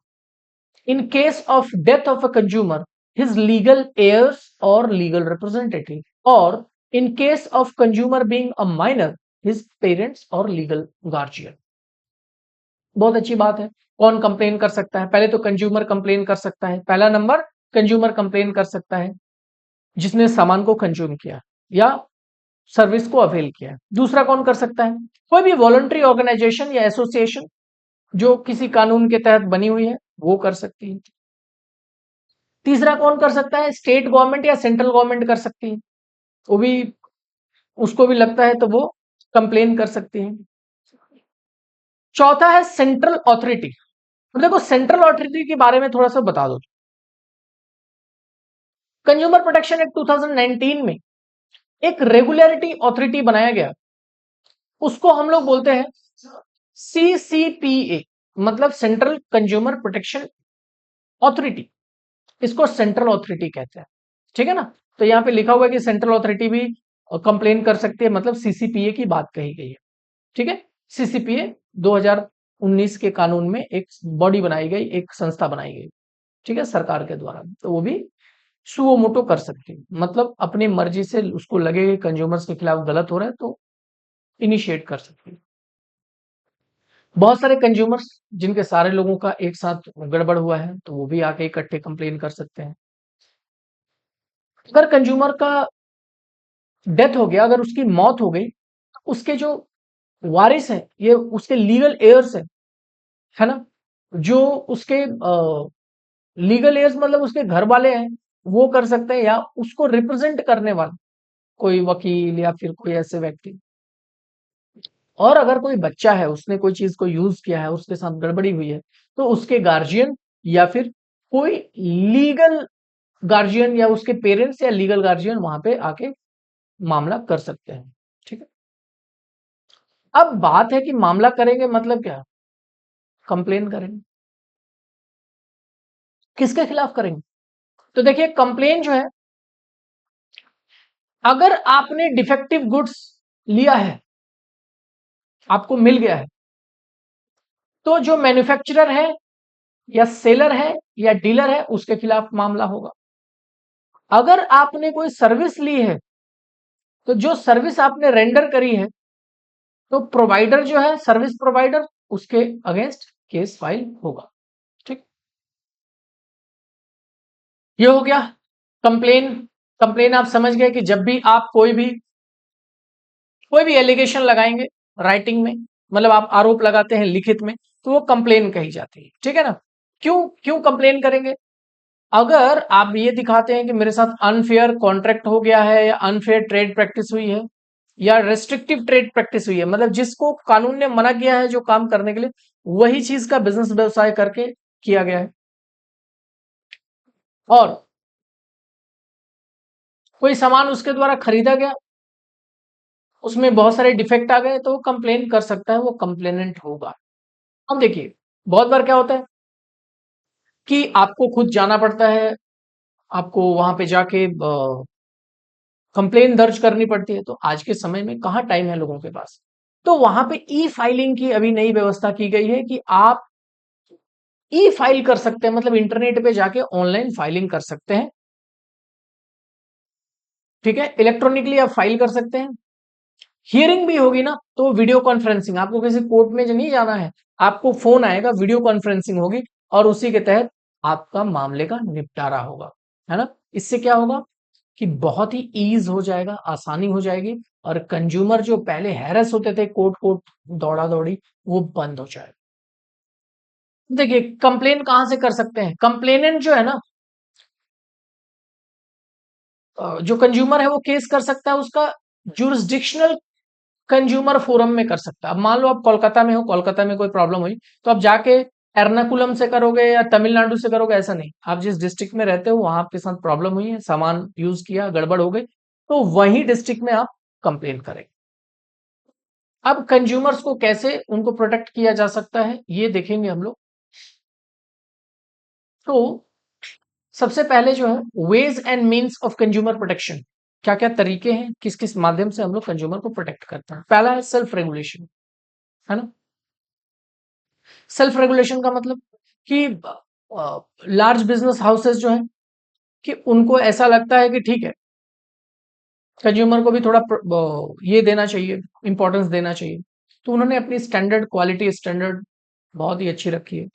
A: in case of death of a consumer, his legal heirs or legal representative, or in case of consumer being a minor, his parents or legal guardian। बहुत अच्छी बात है। कौन कंप्लेन कर सकता है? पहले तो कंज्यूमर कंप्लेन कर सकता है, पहला नंबर कंज्यूमर कंप्लेन कर सकता है जिसने सामान को कंज्यूम किया या सर्विस को अवेल किया। दूसरा कौन कर सकता है? कोई भी वॉलंटरी ऑर्गेनाइजेशन या एसोसिएशन जो किसी कानून के तहत बनी हुई है, वो कर सकती है। तीसरा कौन कर सकता है? स्टेट गवर्नमेंट या सेंट्रल गवर्नमेंट कर सकती है, वो भी, उसको भी लगता है तो वो कंप्लेन कर सकती है। चौथा है सेंट्रल अथॉरिटी। अब देखो, सेंट्रल अथॉरिटी के बारे में थोड़ा सा बता दो। कंज्यूमर प्रोटेक्शन एक्ट 2019 में एक रेगुलेटरी अथॉरिटी बनाया गया, उसको हम लोग बोलते हैं CCPA, मतलब सेंट्रल कंज्यूमर प्रोटेक्शन अथॉरिटी। इसको सेंट्रल अथॉरिटी कहते हैं, ठीक है ना। तो यहां पे लिखा हुआ है कि सेंट्रल अथॉरिटी भी कंप्लेन कर सकती है, मतलब CCPA की बात कही गई है, ठीक है। CCPA 2019 के कानून में एक बॉडी बनाई गई, एक संस्था बनाई गई, ठीक है, सरकार के द्वारा। तो वो भी सुओ मोटो कर सकती है, मतलब अपनी मर्जी से उसको लगे कि कंज्यूमर्स के खिलाफ गलत हो रहा है तो इनिशिएट कर सकती है। बहुत सारे कंज्यूमर्स जिनके सारे लोगों का एक साथ गड़बड़ हुआ है, तो वो भी आके इकट्ठे कंप्लेन कर सकते हैं। अगर कंज्यूमर का डेथ हो गया, अगर उसकी मौत हो गई, तो उसके जो वारिस हैं, ये उसके लीगल एयर्स है ना, जो उसके लीगल एयर्स मतलब उसके घर वाले हैं, वो कर सकते हैं, या उसको रिप्रेजेंट करने वाला कोई वकील या फिर कोई ऐसे व्यक्ति। और अगर कोई बच्चा है, उसने कोई चीज को यूज किया है, उसके साथ गड़बड़ी हुई है, तो उसके गार्जियन या फिर कोई लीगल गार्जियन या उसके पेरेंट्स या लीगल गार्जियन वहां पे आके मामला कर सकते हैं, ठीक है। अब बात है कि मामला करेंगे मतलब क्या? कंप्लेन करेंगे। किसके खिलाफ करेंगे? तो देखिए, कंप्लेन जो है, अगर आपने डिफेक्टिव गुड्स लिया है, आपको मिल गया है, तो जो मैन्युफैक्चरर है या सेलर है या डीलर है, उसके खिलाफ मामला होगा। अगर आपने कोई सर्विस ली है, तो जो सर्विस आपने रेंडर करी है, तो प्रोवाइडर जो है, सर्विस प्रोवाइडर, उसके अगेंस्ट केस फाइल होगा, ठीक। ये हो गया कंप्लेन। कंप्लेन आप समझ गए कि जब भी आप कोई भी एलिगेशन लगाएंगे, राइटिंग में, मतलब आप आरोप लगाते हैं लिखित में, तो वो कंप्लेन कही जाती है। ठीक है ना? क्यों क्यों कंप्लेन करेंगे? अगर आप ये दिखाते हैं कि मेरे साथ अनफेयर कॉन्ट्रैक्ट हो गया है, या अनफेयर ट्रेड प्रैक्टिस हुई है, या रेस्ट्रिक्टिव ट्रेड प्रैक्टिस हुई है, मतलब जिसको कानून ने मना किया है जो काम करने के लिए, वही चीज का बिजनेस व्यवसाय करके किया गया है, और कोई सामान उसके द्वारा खरीदा गया, उसमें बहुत सारे डिफेक्ट आ गए, तो वो कंप्लेन कर सकता है, वो कंप्लेनेंट होगा। अब देखिए, बहुत बार क्या होता है कि आपको खुद जाना पड़ता है, आपको वहां पे जाके कंप्लेन दर्ज करनी पड़ती है, तो आज के समय में कहाँ टाइम है लोगों के पास। तो वहां पे ई फाइलिंग की अभी नई व्यवस्था की गई है कि आप ई फाइल कर सकते हैं, मतलब इंटरनेट पे जाके ऑनलाइन फाइलिंग कर सकते हैं। ठीक है, इलेक्ट्रॉनिकली आप फाइल कर सकते हैं। हियरिंग भी होगी ना, तो वीडियो कॉन्फ्रेंसिंग, आपको किसी कोर्ट में जो नहीं जाना है, आपको फोन आएगा, वीडियो कॉन्फ्रेंसिंग होगी, और उसी के तहत आपका मामले का निपटारा होगा। है ना? इससे क्या होगा कि बहुत ही ईज हो जाएगा, आसानी हो जाएगी, और कंज्यूमर जो पहले हैरेस होते थे, कोर्ट कोर्ट दौड़ा दौड़ी, वो बंद हो जाएगा। देखिए, कंप्लेन कहां से कर सकते हैं? कंप्लेनेंट जो है ना, जो कंज्यूमर है, वो केस कर सकता है, उसका जुरिस्डिक्शनल कंज्यूमर फोरम में कर सकता है। अब मान लो आप कोलकाता में हो, कोलकाता में कोई प्रॉब्लम हुई, तो आप जाके एर्नाकुलम से करोगे या तमिलनाडु से करोगे, ऐसा नहीं। आप जिस डिस्ट्रिक्ट में रहते हो, वहां आपके साथ प्रॉब्लम हुई है, सामान यूज किया, गड़बड़ हो गई, तो वही डिस्ट्रिक्ट में आप कंप्लेन करें। अब कंज्यूमर्स को कैसे उनको प्रोटेक्ट किया जा सकता है, ये देखेंगे हम लोग। तो सबसे पहले जो है, ways and means of consumer protection, क्या क्या तरीके हैं, किस किस माध्यम से हम लोग कंज्यूमर को प्रोटेक्ट करते हैं। पहला है सेल्फ रेगुलेशन। है ना? सेल्फ रेगुलेशन का मतलब कि लार्ज बिजनेस हाउसेस जो है, कि उनको ऐसा लगता है कि ठीक है, कंज्यूमर को भी थोड़ा ये देना चाहिए, इंपॉर्टेंस देना चाहिए, तो उन्होंने अपनी स्टैंडर्ड, क्वालिटी स्टैंडर्ड बहुत ही अच्छी रखी है।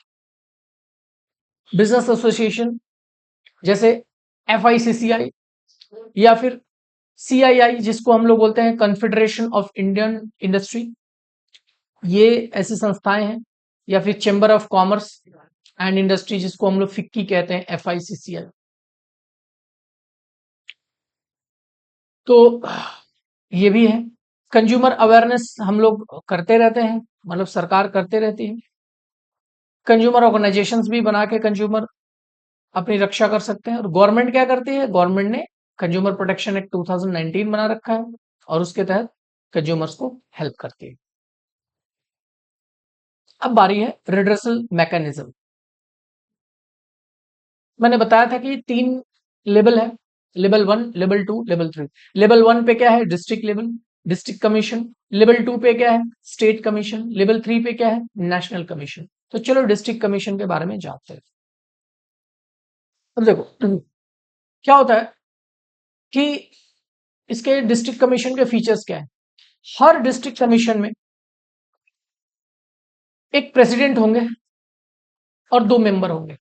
A: बिजनेस एसोसिएशन जैसे FICCI, या फिर CII, जिसको हम लोग बोलते हैं कॉन्फेडरेशन ऑफ इंडियन इंडस्ट्री, ये ऐसी संस्थाएं हैं। या फिर chamber of commerce and industry, जिसको हम लोग फिक्की कहते हैं, FICCI। तो ये भी है। कंज्यूमर अवेयरनेस हम लोग करते रहते हैं, मतलब सरकार करते रहती है। कंज्यूमर ऑर्गेनाइजेशंस भी बना के कंज्यूमर अपनी रक्षा कर सकते हैं। और गवर्नमेंट क्या करती है? गवर्नमेंट ने कंज्यूमर प्रोटेक्शन एक्ट 2019 बना रखा है, और उसके तहत कंज्यूमर्स को हेल्प करती है। अब बारी है रिड्रेसल मैकेनिज्म। मैंने बताया था कि 3 लेवल है, लेवल 1, लेवल 2, लेवल 3। लेवल 1 पे क्या है? District level, district commission. Level 2 पे क्या है? State commission. लेवल 3 पे क्या है? National commission. तो चलो डिस्ट्रिक्ट कमीशन के बारे में जानते हैं। अब देखो, क्या होता है कि इसके डिस्ट्रिक्ट कमीशन के फीचर्स क्या है। हर डिस्ट्रिक्ट कमीशन में एक प्रेसिडेंट होंगे और 2 मेंबर होंगे।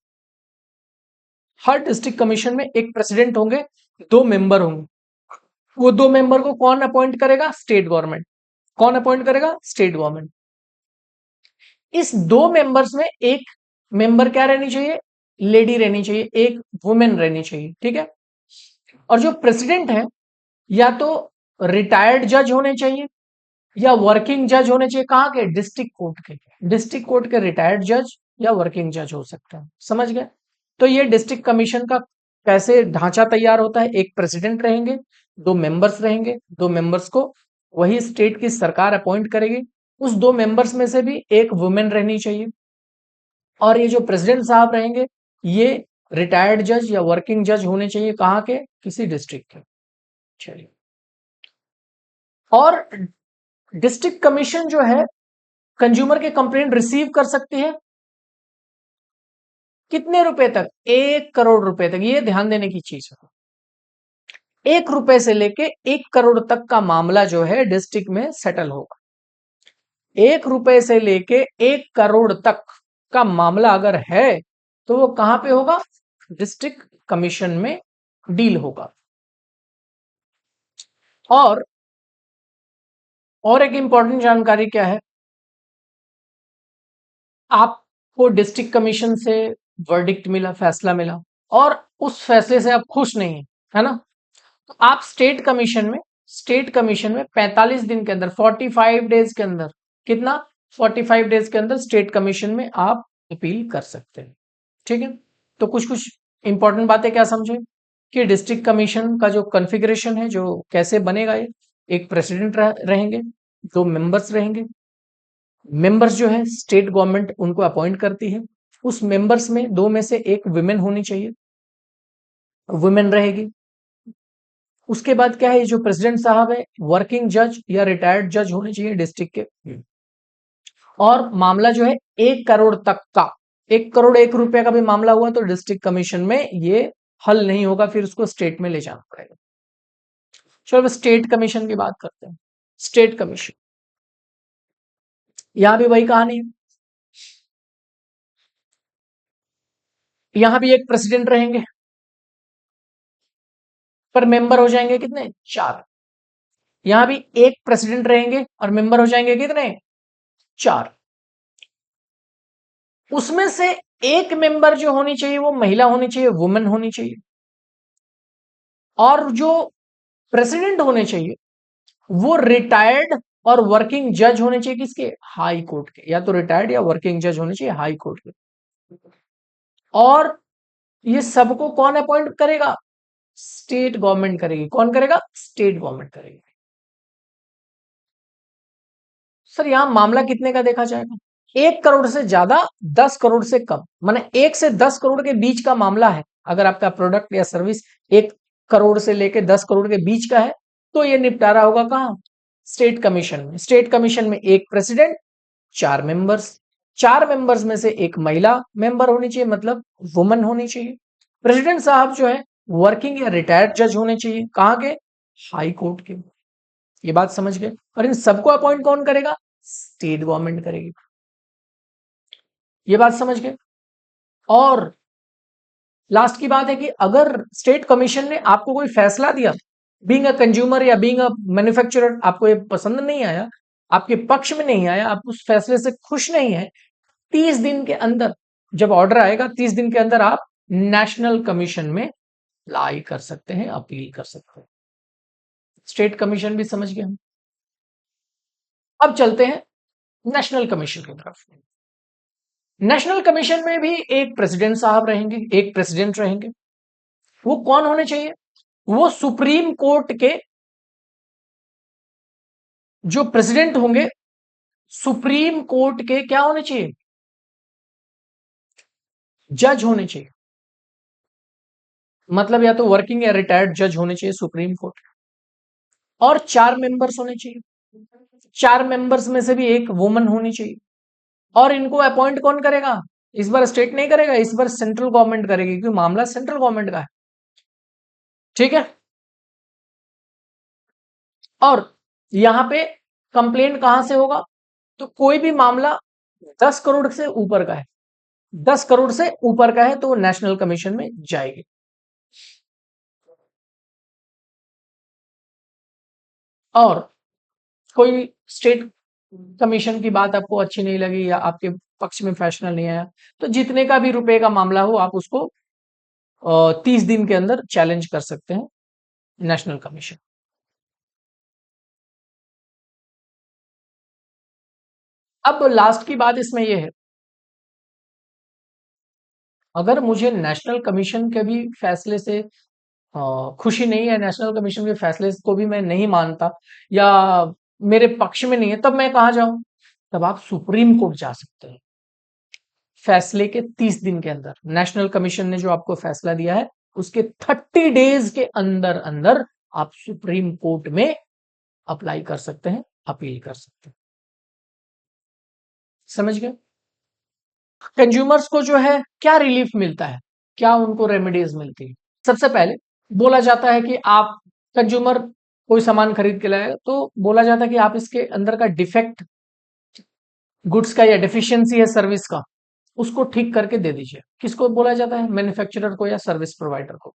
A: हर डिस्ट्रिक्ट कमीशन में एक प्रेसिडेंट होंगे, 2 मेंबर होंगे। वो 2 मेंबर को कौन अपॉइंट करेगा? State government. कौन अपॉइंट करेगा? State government. इस 2 मेंबर्स में एक मेंबर क्या रहनी चाहिए? लेडी रहनी चाहिए, एक वुमेन रहनी चाहिए। ठीक है? और जो प्रेसिडेंट है, या तो रिटायर्ड जज होने चाहिए, या वर्किंग जज होने चाहिए। कहाँ के? डिस्ट्रिक्ट कोर्ट के। डिस्ट्रिक्ट कोर्ट के रिटायर्ड जज या वर्किंग जज हो सकते हैं। समझ गए? तो ये डिस्ट्रिक्ट कमीशन का कैसे ढांचा तैयार होता है। एक प्रेसिडेंट रहेंगे, 2 मेंबर्स रहेंगे, 2 मेंबर्स को वही स्टेट की सरकार अपॉइंट करेगी। उस 2 मेंबर्स में से भी एक वुमेन रहनी चाहिए। और ये जो प्रेसिडेंट साहब रहेंगे, ये रिटायर्ड जज या वर्किंग जज होने चाहिए। कहाँ के? किसी डिस्ट्रिक्ट के। चलिए, और डिस्ट्रिक्ट कमीशन जो है, कंज्यूमर के कंप्लेंट रिसीव कर सकती है कितने रुपए तक? 1 करोड़ रुपए तक। ये ध्यान देने की चीज है। 1 रुपए से लेके 1 करोड़ तक का मामला जो है डिस्ट्रिक्ट में सेटल होगा। 1 रुपए से लेके 1 करोड़ तक का मामला अगर है, तो वो कहां पे होगा? डिस्ट्रिक्ट कमीशन में डील होगा। और और एक इंपॉर्टेंट जानकारी क्या है, आपको डिस्ट्रिक्ट कमीशन से वर्डिक्ट मिला, फैसला मिला, और उस फैसले से आप खुश नहीं है ना, तो आप स्टेट कमीशन में 45 दिन के अंदर, 45 डेज के अंदर, कितना, 45 डेज के अंदर स्टेट कमीशन में आप अपील कर सकते हैं। ठीक है, तो कुछ कुछ इंपॉर्टेंट बातें क्या समझे कि डिस्ट्रिक्ट कमीशन का जो कॉन्फ़िगरेशन है, जो कैसे बनेगा, ये एक प्रेसिडेंट रहेंगे, दो मेंबर्स रहेंगे। मेंबर्स जो है स्टेट गवर्नमेंट उनको अपॉइंट करती है। उस मेंबर्स में दो में से एक वुमेन होनी चाहिए, वुमेन रहेगी। उसके बाद क्या है, जो प्रेसिडेंट साहब है वर्किंग जज या रिटायर्ड जज होने चाहिए डिस्ट्रिक्ट के। और मामला जो है 1 करोड़ तक का, 1 करोड़ 1 रुपए का भी मामला हुआ तो डिस्ट्रिक्ट कमीशन में ये हल नहीं होगा, फिर उसको स्टेट में ले जाना पड़ेगा। चलो स्टेट कमीशन की बात करते हैं। स्टेट कमीशन, यहां भी वही कहानी है। यहां भी एक प्रेसिडेंट रहेंगे, पर मेंबर हो जाएंगे कितने, 4। यहां भी एक प्रेसिडेंट रहेंगे और मेंबर हो जाएंगे कितने, 4। उसमें से एक मेंबर जो होनी चाहिए वो महिला होनी चाहिए, वुमेन होनी चाहिए। और जो प्रेसिडेंट होने चाहिए वो रिटायर्ड और वर्किंग जज होने चाहिए, किसके, हाई कोर्ट के, या तो रिटायर्ड या वर्किंग जज होने चाहिए हाई कोर्ट के। और ये सबको कौन अपॉइंट करेगा, स्टेट गवर्नमेंट करेगी। कौन करेगा, स्टेट गवर्नमेंट करेगी। सर यहां मामला कितने का देखा जाएगा, 1 करोड़ से ज्यादा, 10 करोड़ से कम, माने 1 से 10 करोड़ के बीच का मामला है। अगर आपका प्रोडक्ट या सर्विस 1 करोड़ से लेकर 10 करोड़ के बीच का है तो ये निपटारा होगा कहां, स्टेट कमीशन में। स्टेट कमीशन में एक प्रेसिडेंट, 4 मेंबर्स, 4 मेंबर्स में से एक महिला मेंबर होनी चाहिए, मतलब वुमन होनी चाहिए। प्रेसिडेंट साहब जो है वर्किंग या रिटायर्ड जज होने चाहिए, कहां के, हाई कोर्ट के। ये बात समझ गए। और इन सबको अपॉइंट कौन करेगा, स्टेट गवर्नमेंट करेगी। ये बात समझ गए। और लास्ट की बात है कि अगर स्टेट कमीशन ने आपको कोई फैसला दिया, बीइंग अ कंज्यूमर या बीइंग अ मैन्युफैक्चरर, आपको ये पसंद नहीं आया, आपके पक्ष में नहीं आया, आप उस फैसले से खुश नहीं है, 30 दिन के अंदर, जब ऑर्डर आएगा 30 दिन के अंदर आप नेशनल कमीशन में अप्लाई कर सकते हैं, अपील कर सकते हैं। स्टेट कमीशन भी समझ गए हम। अब चलते हैं नेशनल कमीशन की तरफ। नेशनल कमीशन में भी एक प्रेसिडेंट साहब रहेंगे, एक प्रेसिडेंट रहेंगे। वो कौन होने चाहिए, वो सुप्रीम कोर्ट के जो प्रेसिडेंट होंगे, सुप्रीम कोर्ट के क्या होने चाहिए, जज होने चाहिए। मतलब या तो वर्किंग या रिटायर्ड जज होने चाहिए सुप्रीम कोर्ट। और 4 मेंबर्स होने चाहिए, 4 मेंबर्स में से भी एक वुमन होनी चाहिए। और इनको अपॉइंट कौन करेगा, इस बार स्टेट नहीं करेगा, इस बार सेंट्रल गवर्नमेंट करेगी, क्योंकि मामला सेंट्रल गवर्नमेंट का है। ठीक है। और यहां पे कंप्लेंट कहां से होगा, तो कोई भी मामला 10 करोड़ से ऊपर का है, 10 करोड़ से ऊपर का है तो वो नेशनल कमीशन में जाएगी। और कोई स्टेट कमीशन की बात आपको अच्छी नहीं लगी या आपके पक्ष में फैसला नहीं आया, तो जितने का भी रुपए का मामला हो आप उसको 30 दिन के अंदर चैलेंज कर सकते हैं नेशनल कमीशन। अब लास्ट की बात इसमें यह है, अगर मुझे नेशनल कमीशन के भी फैसले से खुशी नहीं है, नेशनल कमीशन के फैसले को भी मैं नहीं मानता या मेरे पक्ष में नहीं है, तब मैं कहा जाऊं, तब आप सुप्रीम कोर्ट जा सकते हैं। फैसले के 30 दिन के अंदर नेशनल कमीशन ने जो आपको फैसला दिया है उसके 30 डेज के अंदर अंदर आप सुप्रीम कोर्ट में अप्लाई कर सकते हैं, अपील कर सकते हैं। समझ गए। कंज्यूमर्स को जो है क्या रिलीफ मिलता है, क्या उनको रेमेडीज मिलती है। सबसे पहले बोला जाता है कि आप कंज्यूमर कोई सामान खरीद के लाए तो बोला जाता है कि आप इसके अंदर का डिफेक्ट गुड्स का या डेफिशिएंसी है सर्विस का, उसको ठीक करके दे दीजिए। किसको बोला जाता है, मैन्युफैक्चरर को या सर्विस प्रोवाइडर को।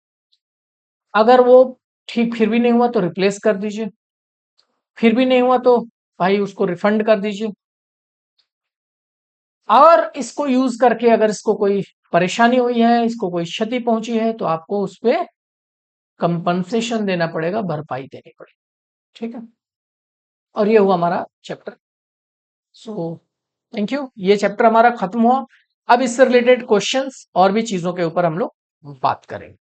A: अगर वो ठीक फिर भी नहीं हुआ तो रिप्लेस कर दीजिए, फिर भी नहीं हुआ तो भाई उसको रिफंड कर दीजिए। और इसको यूज करके अगर इसको कोई परेशानी हुई है, इसको कोई क्षति पहुंची है, तो आपको उस पे कंपनसेशन देना पड़ेगा, भरपाई देनी पड़ेगी। ठीक है, और ये हुआ हमारा चैप्टर। सो थैंक यू, ये चैप्टर हमारा खत्म हुआ। अब इससे रिलेटेड क्वेश्चंस और भी चीजों के ऊपर हम लोग बात करेंगे।